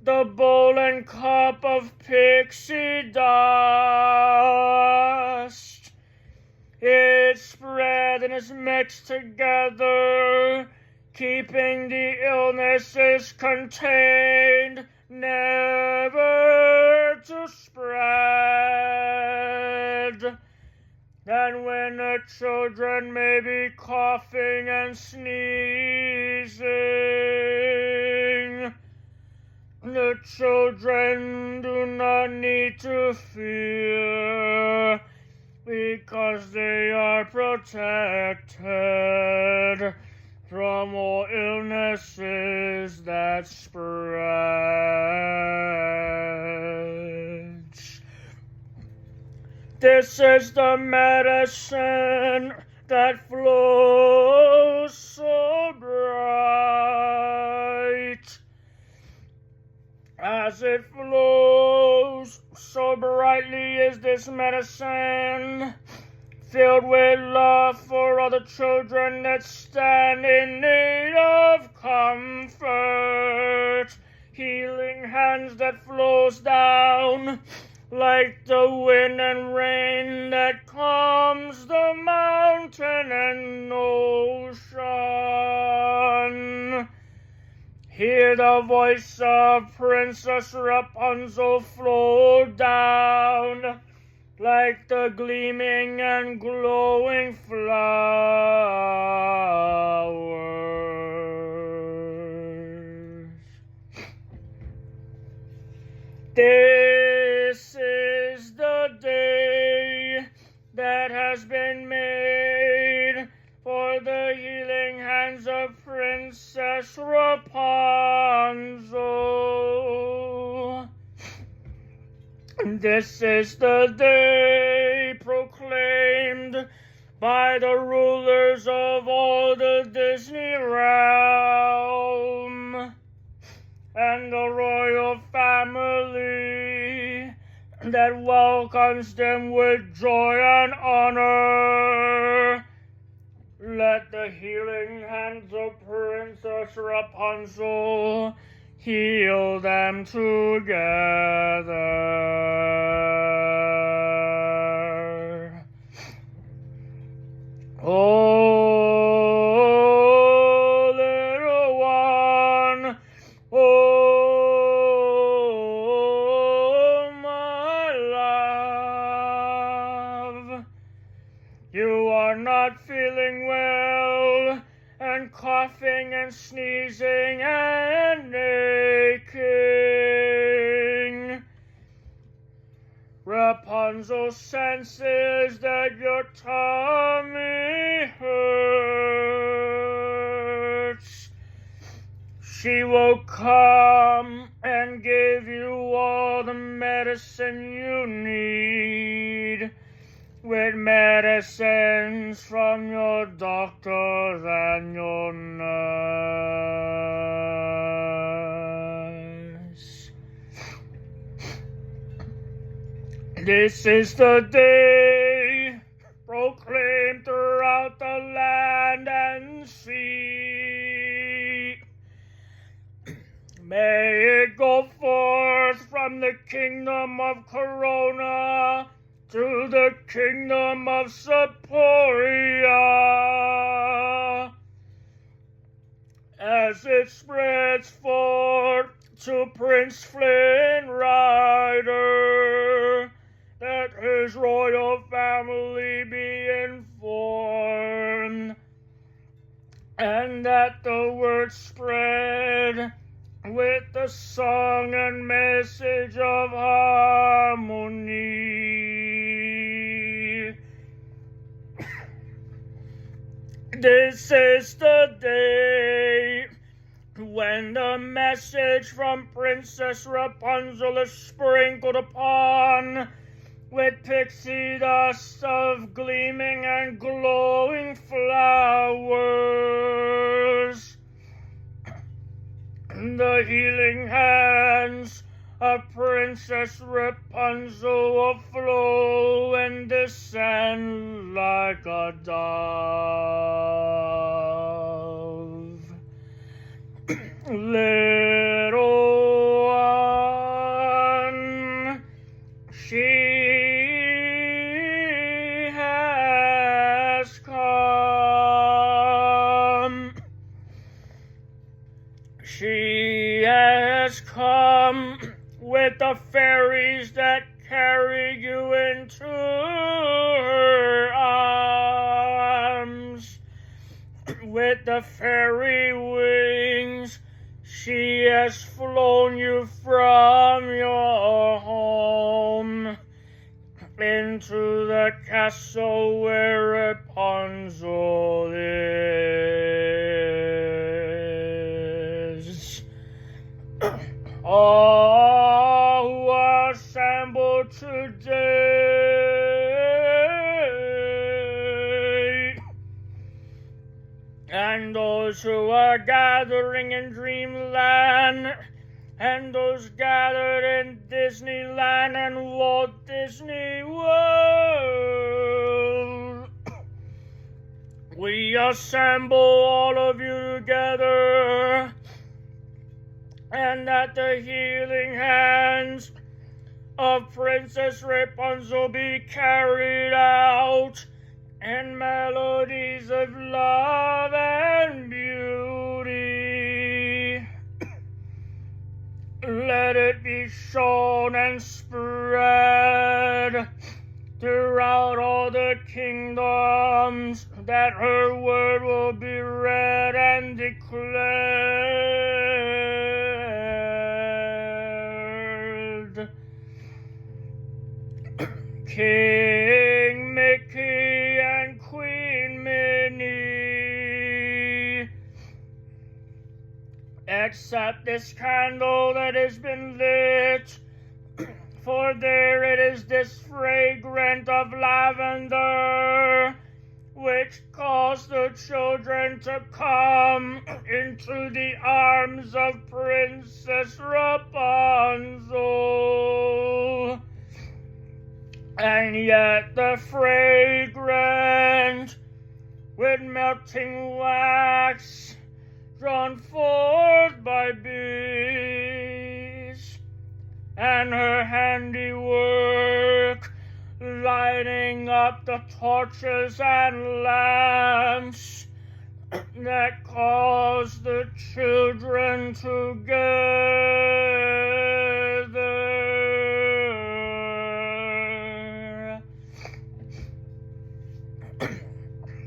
S1: the bowl and cup of pixie dust, it's spread and is mixed together, keeping the illnesses contained, never to spread. And when the children may be coughing and sneezing, the children do not need to fear, because they are protected from all illnesses that spread. This is the medicine that flows so bright. As it flows so brightly is this medicine, filled with love for all the children that stand in need of comfort. Healing hands that flows down like the wind and rain that calms the mountain and ocean. Hear the voice of Princess Rapunzel flow down like the gleaming and glowing flowers. This is the day that has been made for the healing hands of Princess Rapunzel. This is the day proclaimed by the rulers of all the Disney realm and the royal family that welcomes them with joy and honor. Let the healing hands of Princess Rapunzel heal them together. Oh, little one, oh, my love, you are not feeling well, and coughing and sneezing and aching. Rapunzel senses that your tummy hurts. She will come and give you all the medicine you need, with medicines from your doctors and your nurse. This is the day proclaimed throughout the land and sea. May it go forth from the kingdom of Corona to the kingdom of Seporia, as it spreads forth to Prince Flynn Rider, that his royal family be informed, and that the word spread with the song and message of harmony. This is the day when the message from Princess Rapunzel is sprinkled upon with pixie dust of gleaming and glowing flowers. The healing hands of Princess Rapunzel will flow and descend like a dove. Little one, she has come. She has come with the fairies that carry you into her arms. With the fairy wings, she has flown you from your home into the castle where Rapunzel is. All who are assembled today, and those who are gathering in Dreamland, and those gathered in Disneyland and Walt Disney World, we assemble all of you together, and that the healing hands of Princess Rapunzel be carried out in melodies of love and beauty. let it be shown and spread throughout all the kingdoms, that her word will be read and declared. King Mickey and Queen Minnie, accept this candle that has been lit, for there it is this fragrant of lavender, which caused the children to come into the arms of Princess Rapunzel. And yet the fragrant, with melting wax, drawn forth by bees, and her handiwork, lighting up the torches and lamps that caused the children to gather.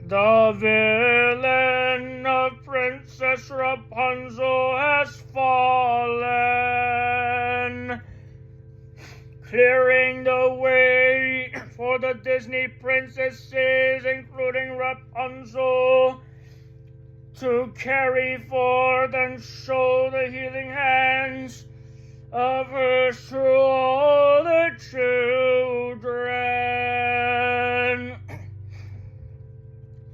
S1: The villain of Princess Rapunzel has fallen, clearing the way for the Disney princesses, including Rapunzel, to carry forth and show the healing hands of hers to all the children.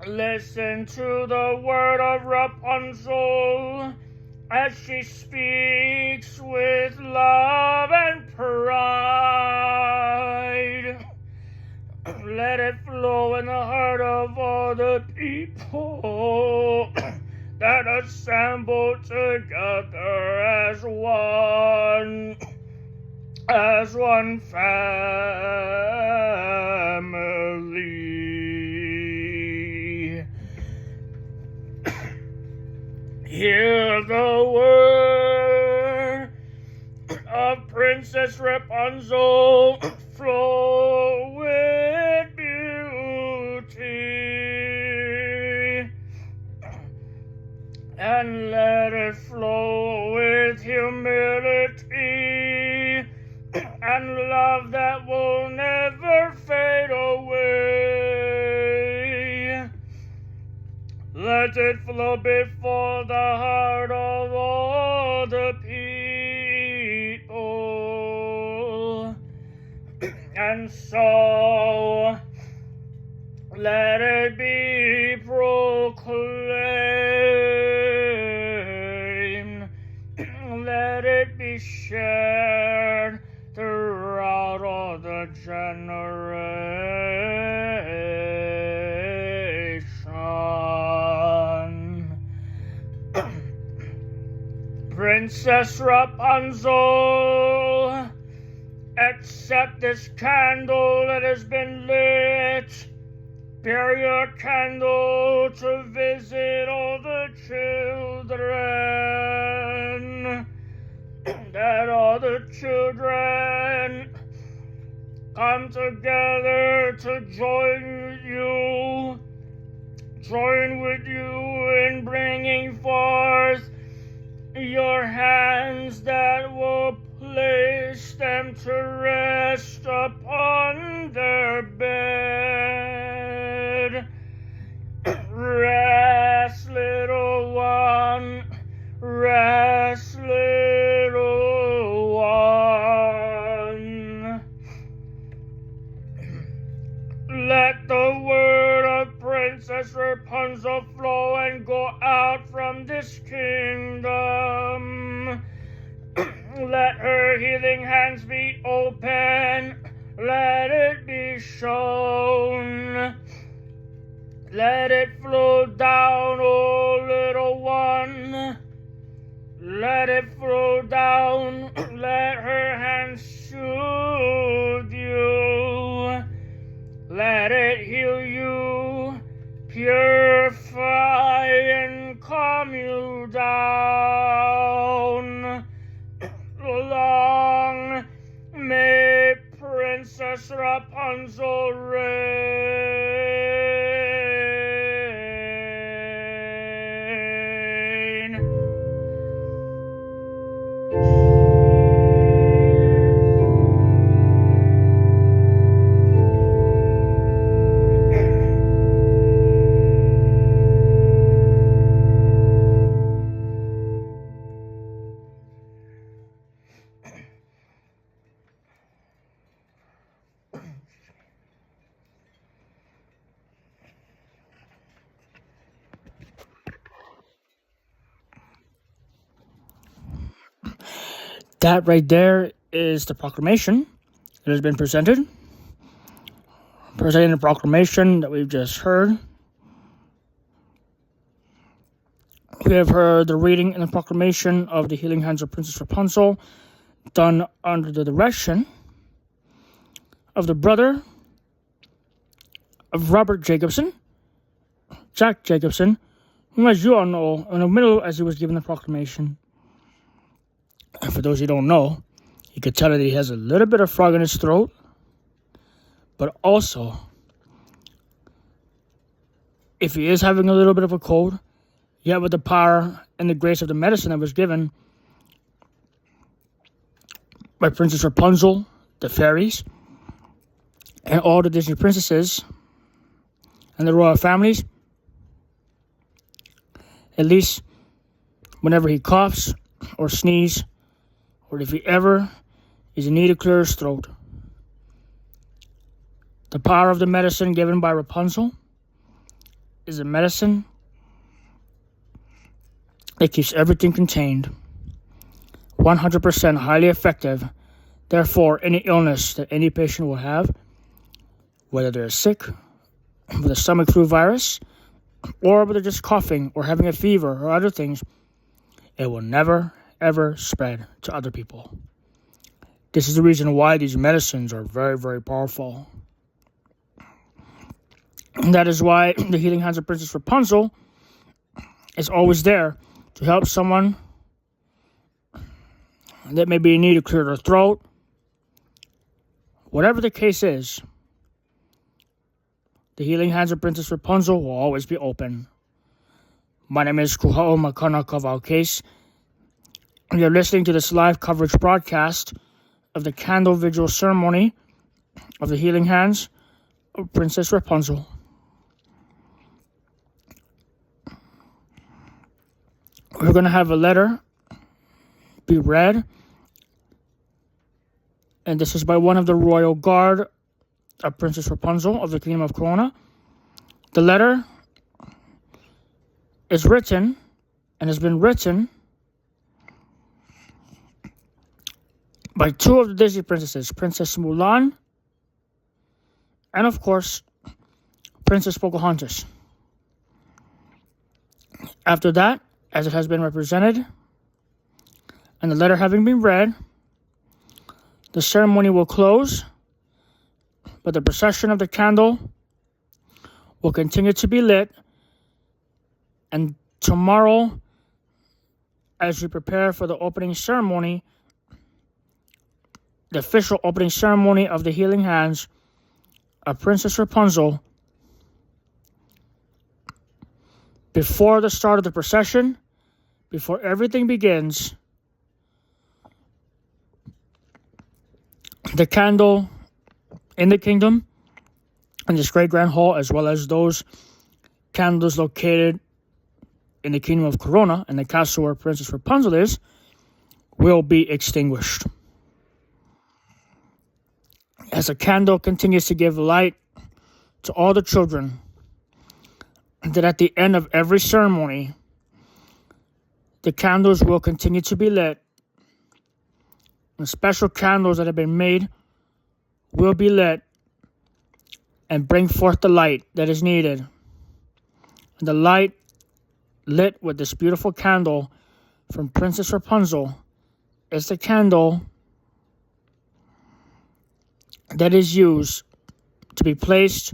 S1: Listen to the word of Rapunzel as she speaks with love and pride. Let it flow in the heart of all the people that assemble together as one family. Hear the word of Princess Rapunzel, flow with beauty, and let it flow with humility and love that will never fade away. Let it flow before the heart of all the people. And so, let it be proclaimed. Let it be shared throughout all the generations. Princess Rapunzel, accept this candle that has been lit. Bear your candle to visit all the children, that all the children come together to join with you in bringing forth your hands that will place them to rest upon their bed. Rest, little one, rest, little one. Let the word of Princess Rapunzel flow and go out from this kingdom. Let her healing hands be open. Let it be shown. Let it flow down, oh little one. Let it flow down. Let her hands soothe you. Let it heal you, purify and calm you down. Princess Rapunzel reign. That right there is the proclamation that has been presented. Presenting the proclamation that we've just heard. We have heard the reading and the proclamation of the healing hands of Princess Rapunzel, done under the direction of the brother of Robert Jacobson, Jack Jacobson, whom, as you all know, in the middle as he was giving the proclamation. And for those who don't know, you could tell that he has a little bit of frog in his throat, but also, if he is having a little bit of a cold, yet with the power and the grace of the medicine that was given by Princess Rapunzel, the fairies, and all the Disney princesses and the royal families, at least whenever he coughs or sneezes, or if he ever is in need to clear his throat, the power of the medicine given by Rapunzel is a medicine that keeps everything contained, 100% highly effective. Therefore, any illness that any patient will have, whether they're sick with a stomach flu virus, or whether they're just coughing or having a fever or other things, it will never, ever spread to other people. This is the reason why these medicines are very, very powerful. And that is why the healing hands of Princess Rapunzel is always there to help someone that may be in need to clear their throat. Whatever the case is, the healing hands of Princess Rapunzel will always be open. My name is Kūha'o-Case, and you're listening to this live coverage broadcast of the candle vigil ceremony of the healing hands of Princess Rapunzel. We're going to have a letter be read, and this is by one of the royal guard of Princess Rapunzel of the Kingdom of Kūha'o. The letter is written and has been written by two of the Disney princesses, Princess Mulan and, of course, Princess Pocahontas. After that, as it has been represented, and the letter having been read, the ceremony will close, but the procession of the candle will continue to be lit, and tomorrow, as we prepare for the opening ceremony, the official opening ceremony of the healing hands of Princess Rapunzel, before the start of the procession, before everything begins, the candle in the kingdom, in this great grand hall, as well as those candles located in the kingdom of Corona and the castle where Princess Rapunzel is, will be extinguished. As the candle continues to give light to all the children, that at the end of every ceremony, the candles will continue to be lit. The special candles that have been made will be lit and bring forth the light that is needed. And the light lit with this beautiful candle from Princess Rapunzel is the candle that is used to be placed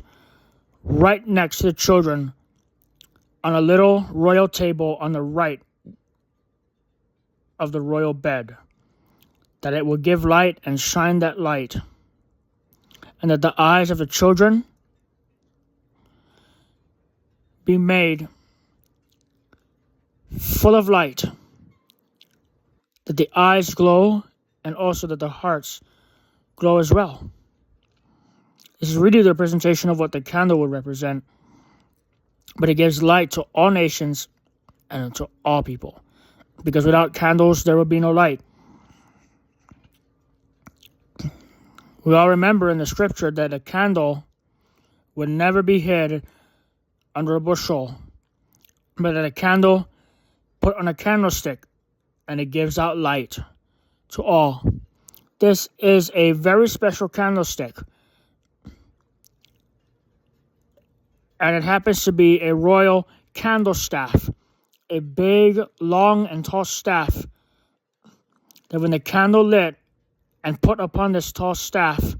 S1: right next to the children on a little royal table on the right of the royal bed, that it will give light and shine that light and that the eyes of the children be made full of light, that the eyes glow, and also that the hearts glow as well. This is really the representation of what the candle would represent, but it gives light to all nations and to all people, because without candles there would be no light. We all remember in the scripture that a candle would never be hid under a bushel, but that a candle put on a candlestick and it gives out light to all. This is a very special candlestick, and it happens to be a royal candle staff, a big, long, and tall staff that when the candle lit and put upon this tall staff,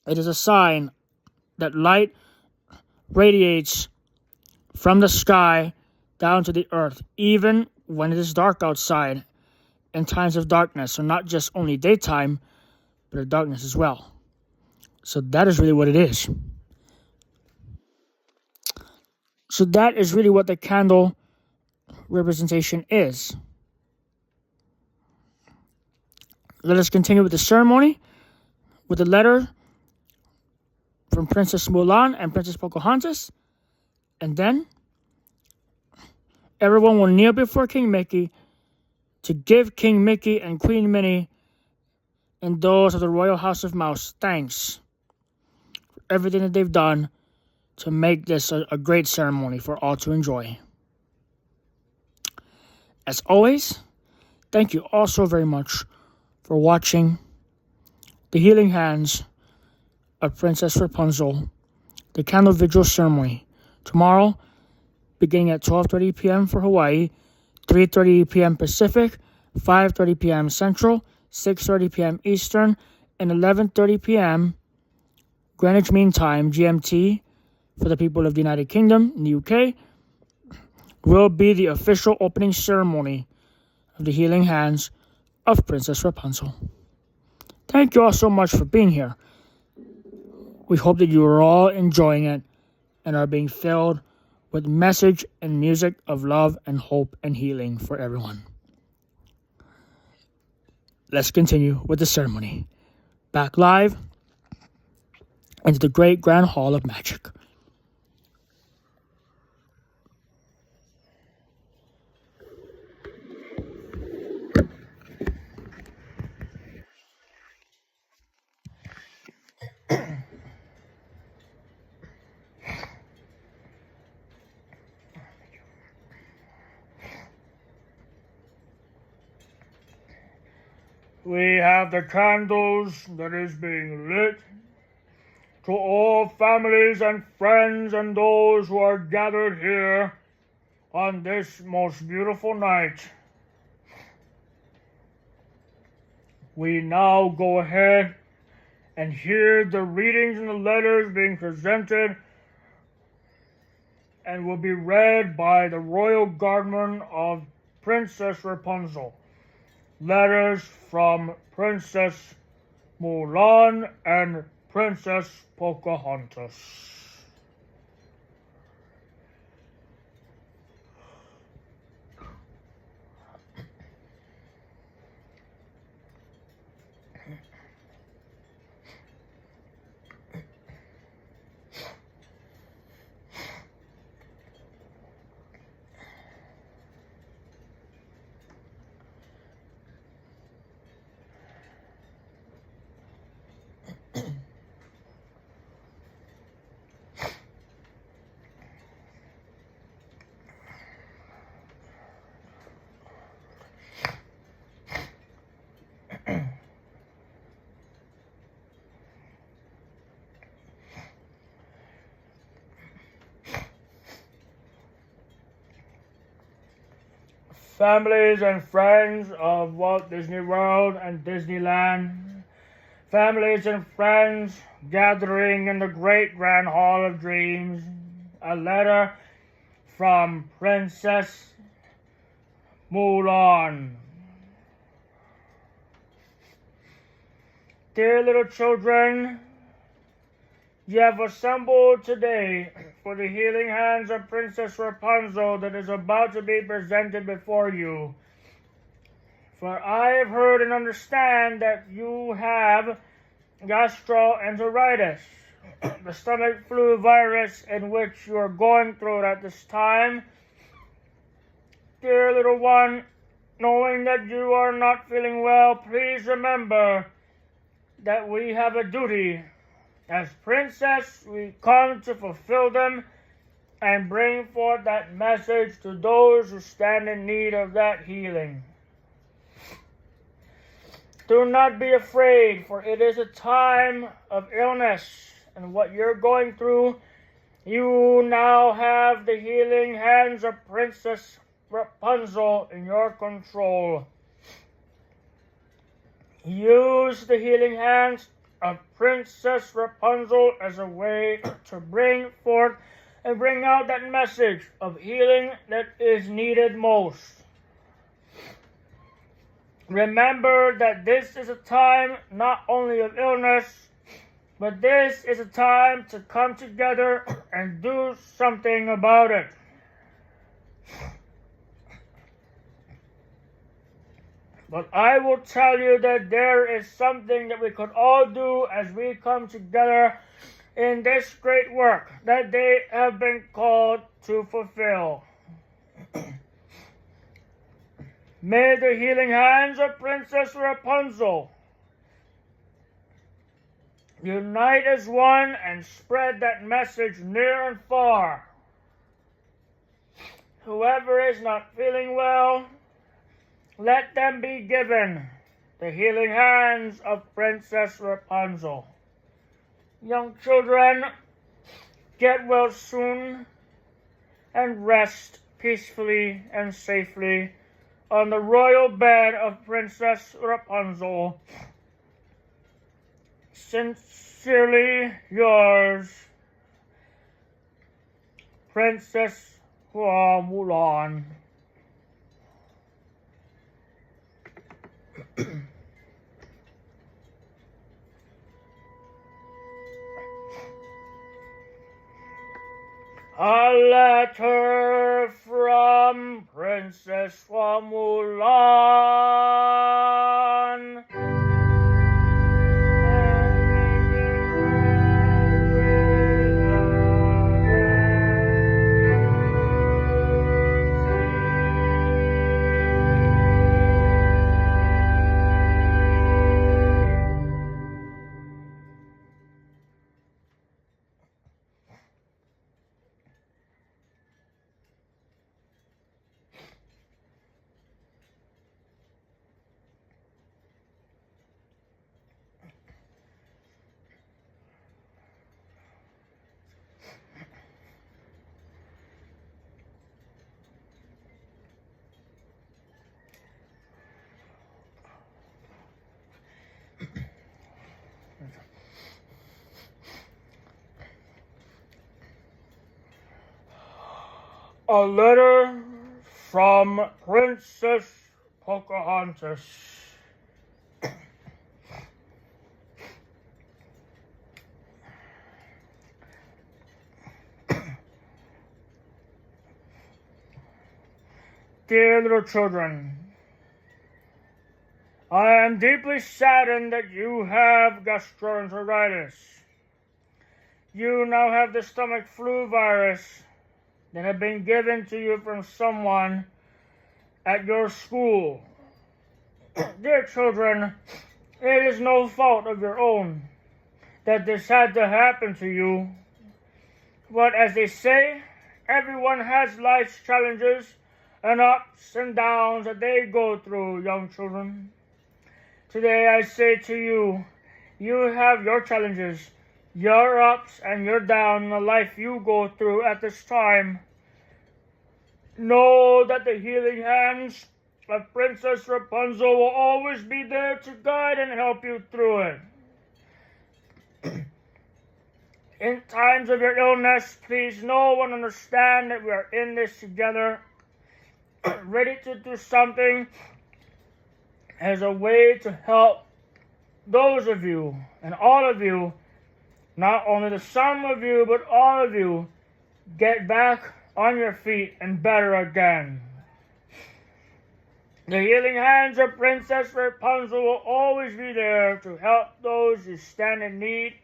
S1: it is a sign that light radiates from the sky down to the earth, even when it is dark outside in times of darkness. So not just only daytime, but in darkness as well. So that is really what it is. So that is really what the candle representation is. Let us continue with the ceremony with the letter from Princess Mulan and Princess Pocahontas. And then everyone will kneel before King Mickey to give King Mickey and Queen Minnie and those of the Royal House of Mouse thanks for everything that they've done to make this a great ceremony for all to enjoy. As always, thank you all so very much for watching the healing hands of Princess Rapunzel, the candle vigil ceremony. Tomorrow, beginning at 12:30 p.m. for Hawaii, 3:30 p.m. Pacific, 5:30 p.m. Central, 6:30 p.m. Eastern, and 11:30 p.m. Greenwich Mean Time, GMT, for the people of the United Kingdom in the UK, will be the official opening ceremony of the healing hands of Princess Rapunzel. Thank you all so much for being here. We hope that you are all enjoying it and are being filled with message and music of love and hope and healing for everyone. Let's continue with the ceremony. Back live into the Great Grand Hall of Magic. We have the candles that is being lit to all families and friends and those who are gathered here on this most beautiful night. We now go ahead and hear the readings and the letters being presented and will be read by the royal guardian of Princess Rapunzel. Letters from Princess Mulan and Princess Pocahontas. Families and friends of Walt Disney World and Disneyland, families and friends gathering in the Great Grand Hall of Dreams, a letter from Princess Mulan. Dear little children, you have assembled today for the healing hands of Princess Rapunzel that is about to be presented before you. For I have heard and understand that you have gastroenteritis, the stomach flu virus in which you are going through at this time. Dear little one, knowing that you are not feeling well, please remember that we have a duty. As princess, we come to fulfill them and bring forth that message to those who stand in need of that healing. Do not be afraid, for it is a time of illness, and what you're going through, you now have the healing hands of Princess Rapunzel in your control. Use the healing hands of Princess Rapunzel as a way to bring forth and bring out that message of healing that is needed most. Remember that this is a time not only of illness, but this is a time to come together and do something about it. But I will tell you that there is something that we could all do as we come together in this great work that they have been called to fulfill. May the healing hands of Princess Rapunzel unite as one and spread that message near and far. Whoever is not feeling well, let them be given the healing hands of Princess Rapunzel. Young children, get well soon and rest peacefully and safely on the royal bed of Princess Rapunzel. Sincerely yours, Princess Kūha'o. A letter from Princess Mulan. A letter from Princess Pocahontas. Dear little children, I am deeply saddened that you have gastroenteritis. You now have the stomach flu virus that have been given to you from someone at your school. Dear children, it is no fault of your own that this had to happen to you. But as they say, everyone has life's challenges and ups and downs that they go through, young children. Today I say to you, you have your challenges, your ups and your downs in the life you go through at this time. Know that the healing hands of Princess Rapunzel will always be there to guide and help you through it. In times of your illness, please know and understand that we are in this together, ready to do something as a way to help those of you and all of you, not only the some of you, but all of you, get back on your feet and better again. The healing hands of Princess Rapunzel will always be there to help those who stand in need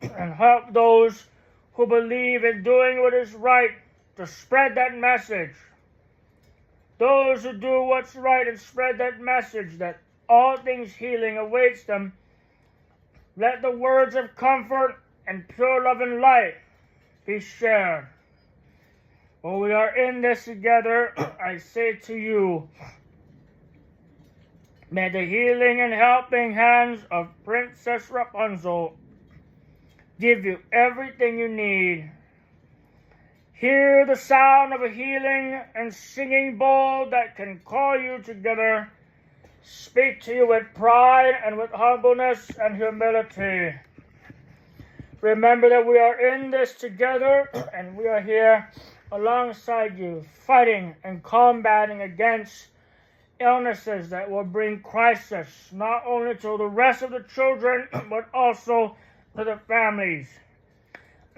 S1: and help those who believe in doing what is right to spread that message. Those who do what's right and spread that message that all things healing awaits them. Let the words of comfort and pure love and light be shared. While we are in this together, I say to you, may the healing and helping hands of Princess Rapunzel give you everything you need. Hear the sound of a healing and singing bowl that can call you together. Speak to you with pride and with humbleness and humility. Remember that we are in this together and we are here alongside you, fighting and combating against illnesses that will bring crisis, not only to the rest of the children, but also to the families.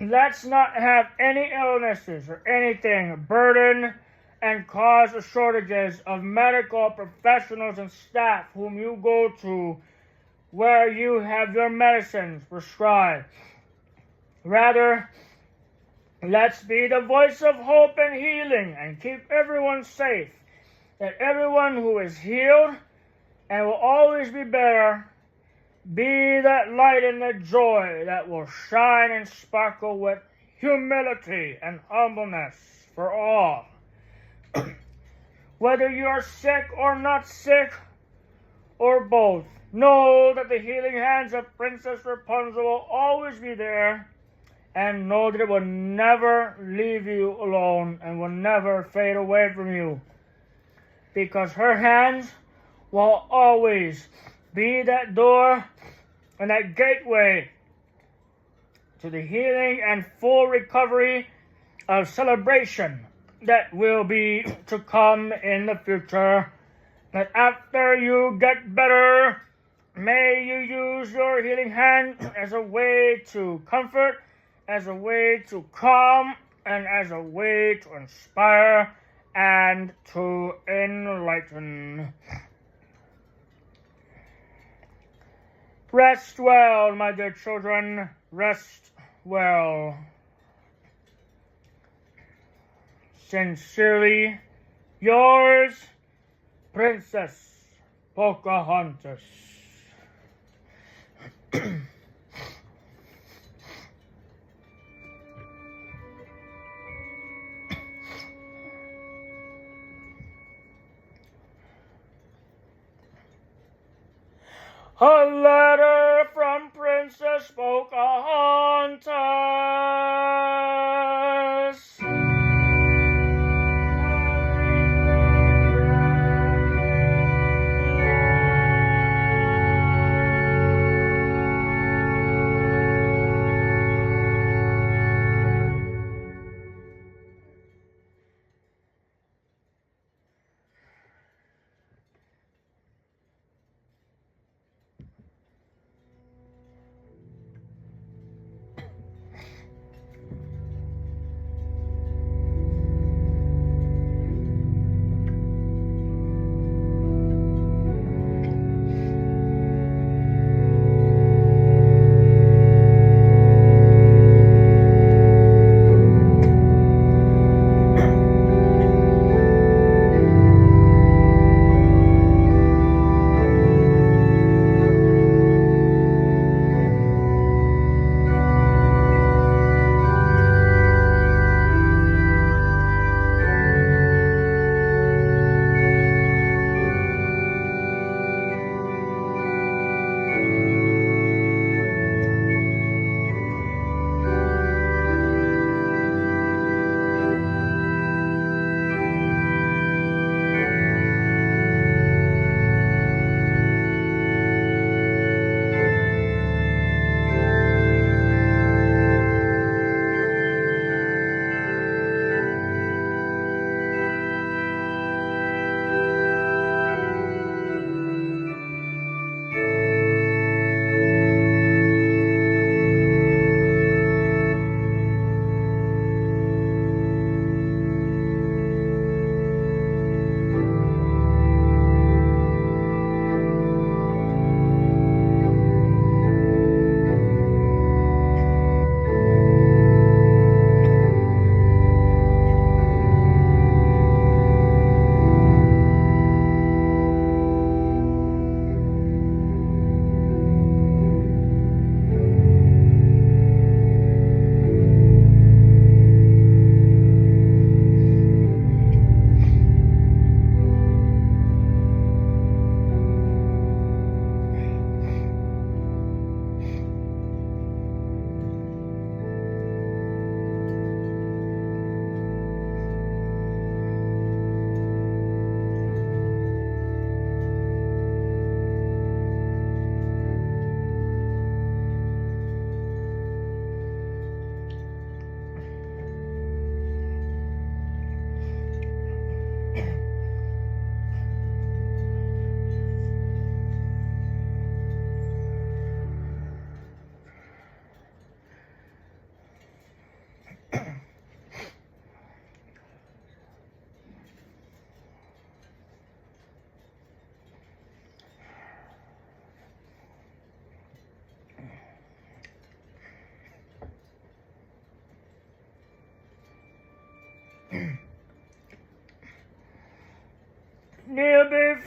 S1: Let's not have any illnesses or anything burden and cause the shortages of medical professionals and staff whom you go to where you have your medicines prescribed. Rather, let's be the voice of hope and healing and keep everyone safe. That everyone who is healed and will always be better, be that light and that joy that will shine and sparkle with humility and humbleness for all. Whether you are sick or not sick, or both, know that the healing hands of Princess Rapunzel will always be there, and know that it will never leave you alone and will never fade away from you. Because her hands will always be that door and that gateway to the healing and full recovery of celebration that will be to come in the future. That after you get better, may you use your healing hand as a way to comfort, as a way to calm, and as a way to inspire and to enlighten. Rest well, my dear children, rest well. Sincerely yours, Princess Pocahontas. A letter from Princess Pocahontas.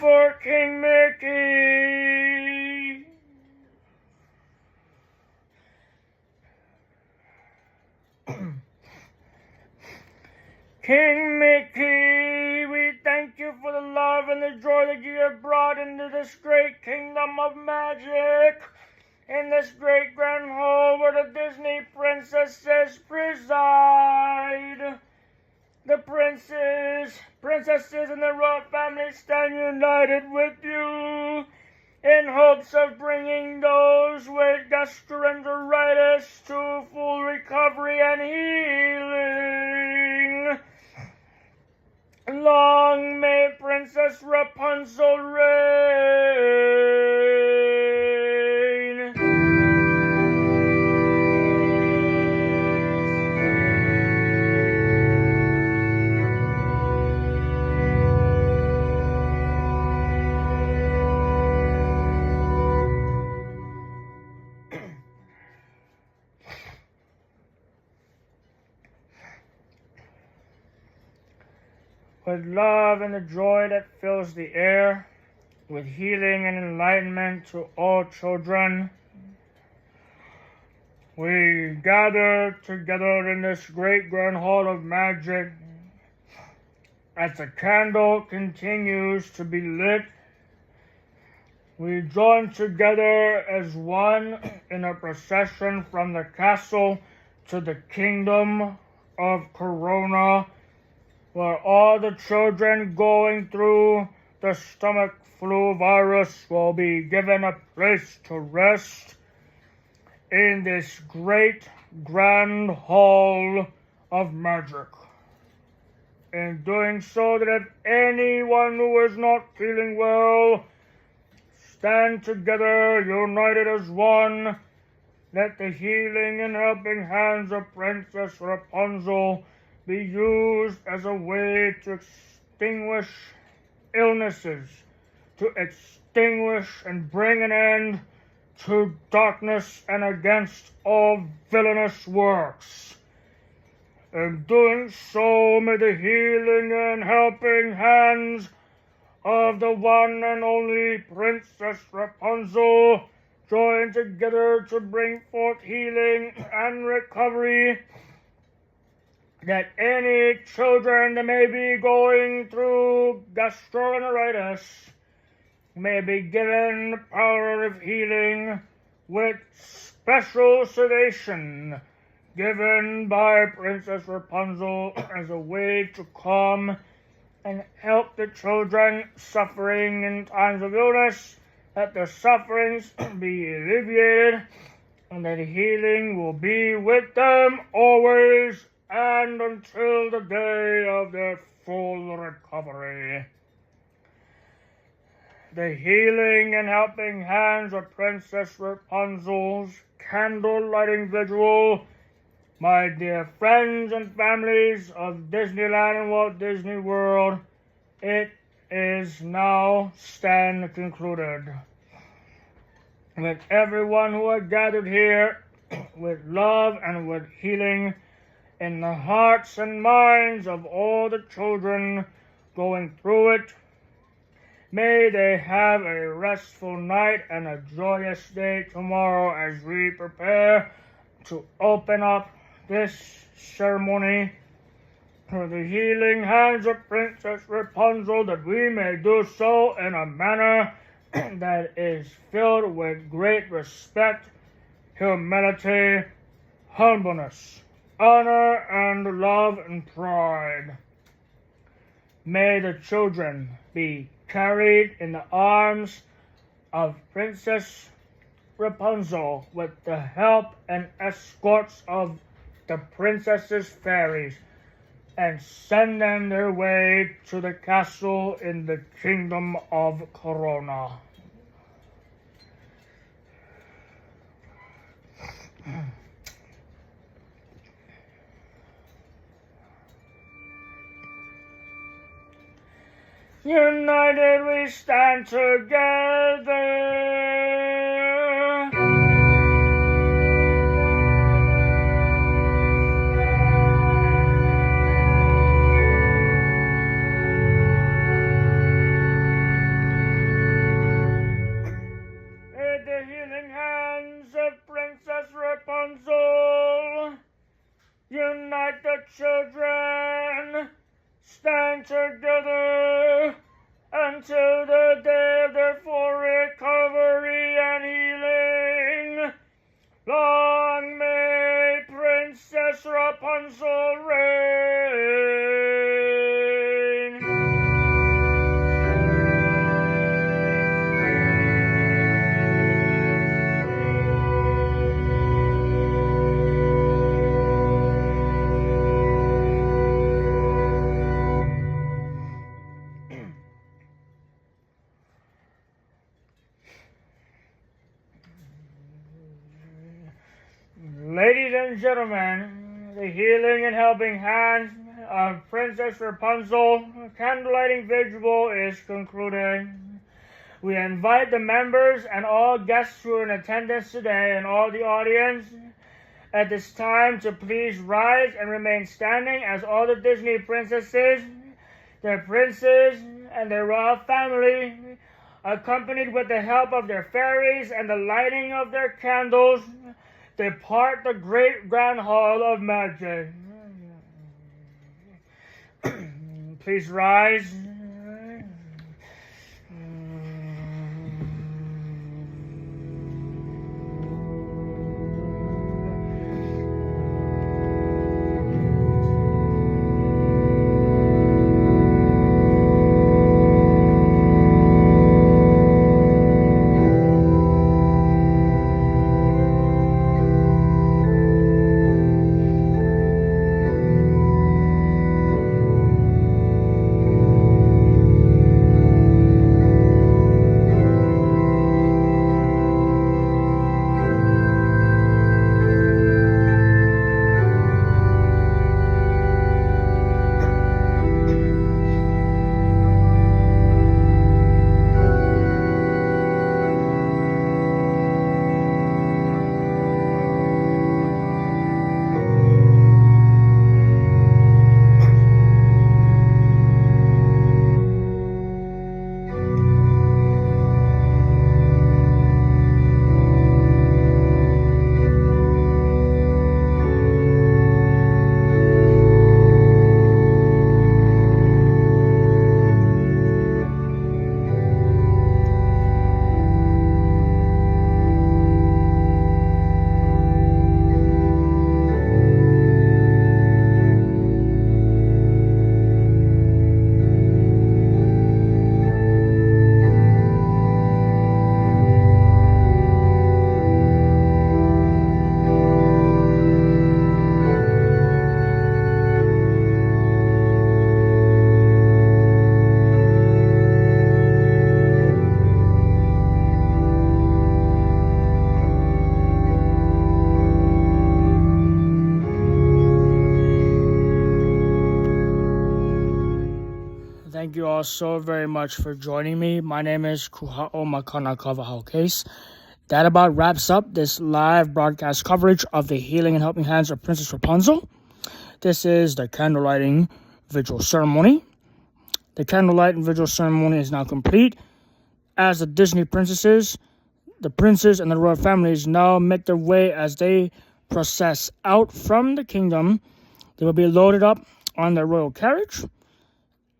S1: for King Mickey. King Mickey, we thank you for the love and the joy that you have brought into this great kingdom of magic, in this great grand hall where the Disney princesses preside. The princesses, and the royal family stand united with you in hopes of bringing those with gastroenteritis to full recovery and healing. Long may Princess Rapunzel reign. With love and the joy that fills the air, with healing and enlightenment to all children, we gather together in this great grand hall of magic as the candle continues to be lit. We join together as one in a procession from the castle to the kingdom of Corona, where all the children going through the stomach flu virus will be given a place to rest in this great grand hall of magic. In doing so, that if anyone who is not feeling well, stand together, united as one, let the healing and helping hands of Princess Rapunzel be used as a way to extinguish illnesses, to extinguish and bring an end to darkness and against all villainous works. In doing so, may the healing and helping hands of the one and only Princess Rapunzel join together to bring forth healing and recovery, that any children that may be going through gastroenteritis may be given the power of healing with special sedation given by Princess Rapunzel as a way to calm and help the children suffering in times of illness, that their sufferings be alleviated, and that healing will be with them always and until the day of their full recovery. The healing and helping hands of Princess Rapunzel's candle lighting vigil, my dear friends and families of Disneyland and Walt Disney World, it is now stand concluded. With everyone who had gathered here with love and with healing in the hearts and minds of all the children going through it, may they have a restful night and a joyous day tomorrow as we prepare to open up this ceremony for the healing hands of Princess Rapunzel, that we may do so in a manner that is filled with great respect, humility, humbleness, honor, and love and pride. May the children be carried in the arms of Princess Rapunzel with the help and escorts of the princesses' fairies, and send them their way to the castle in the kingdom of Corona. United we stand together. children stand together until the day of their full recovery and healing. Long may Princess Rapunzel reign. Ladies and gentlemen, the healing and helping hands of Princess Rapunzel candlelighting vigil is concluded. We invite the members and all guests who are in attendance today and all the audience at this time to please rise and remain standing as all the Disney princesses, their princes, and their royal family, accompanied with the help of their fairies and the lighting of their candles, depart the great grand hall of magic. Please rise. Thank you all so very much for joining me. My name is Kūha'o Kawaauhau-Case. That about wraps up this live broadcast coverage of the healing and helping hands of Princess Rapunzel. This is the candlelighting vigil ceremony. The candlelight and vigil ceremony is now complete. As the Disney princesses, the princes, and the royal families now make their way as they process out from the kingdom. They will be loaded up on their royal carriage,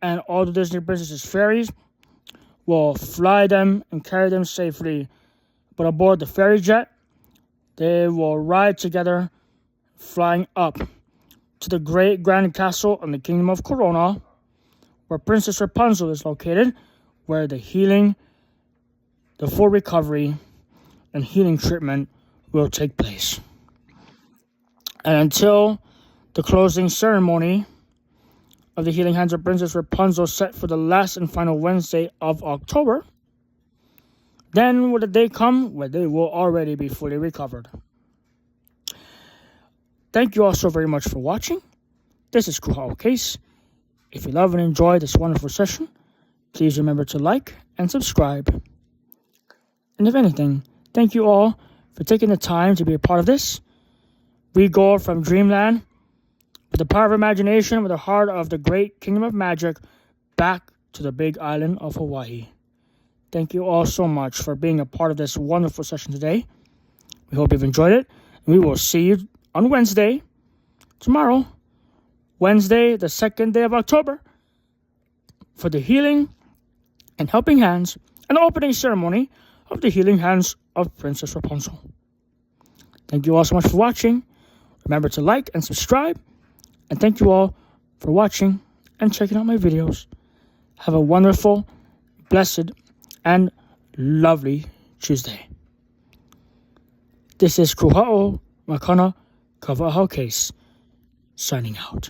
S1: and all the Disney princesses' fairies will fly them and carry them safely. But aboard the fairy jet, they will ride together, flying up to the great grand castle in the kingdom of Corona, where Princess Rapunzel is located, where the healing, the full recovery, and healing treatment will take place. And until the closing ceremony of the healing hands of Princess Rapunzel, set for the last and final Wednesday of October, then will the day come where they will already be fully recovered. Thank you all so very much for watching. This is Kūha'o-Case. If you love and enjoy this wonderful session, please remember to like and subscribe. And if anything, thank you all for taking the time to be a part of this. We go from Dreamland with the power of imagination, with the heart of the great kingdom of magic, back to the big island of Hawaii. Thank you all so much for being a part of this wonderful session today. We hope you've enjoyed it. And we will see you on Wednesday, tomorrow, Wednesday, the 2nd day of October, for the healing and helping hands and the opening ceremony of the healing hands of Princess Rapunzel. Thank you all so much for watching. Remember to like and subscribe. And thank you all for watching and checking out my videos. Have a wonderful, blessed, and lovely Tuesday. This is Kūha'o Makana Kawaauhau-Case signing out.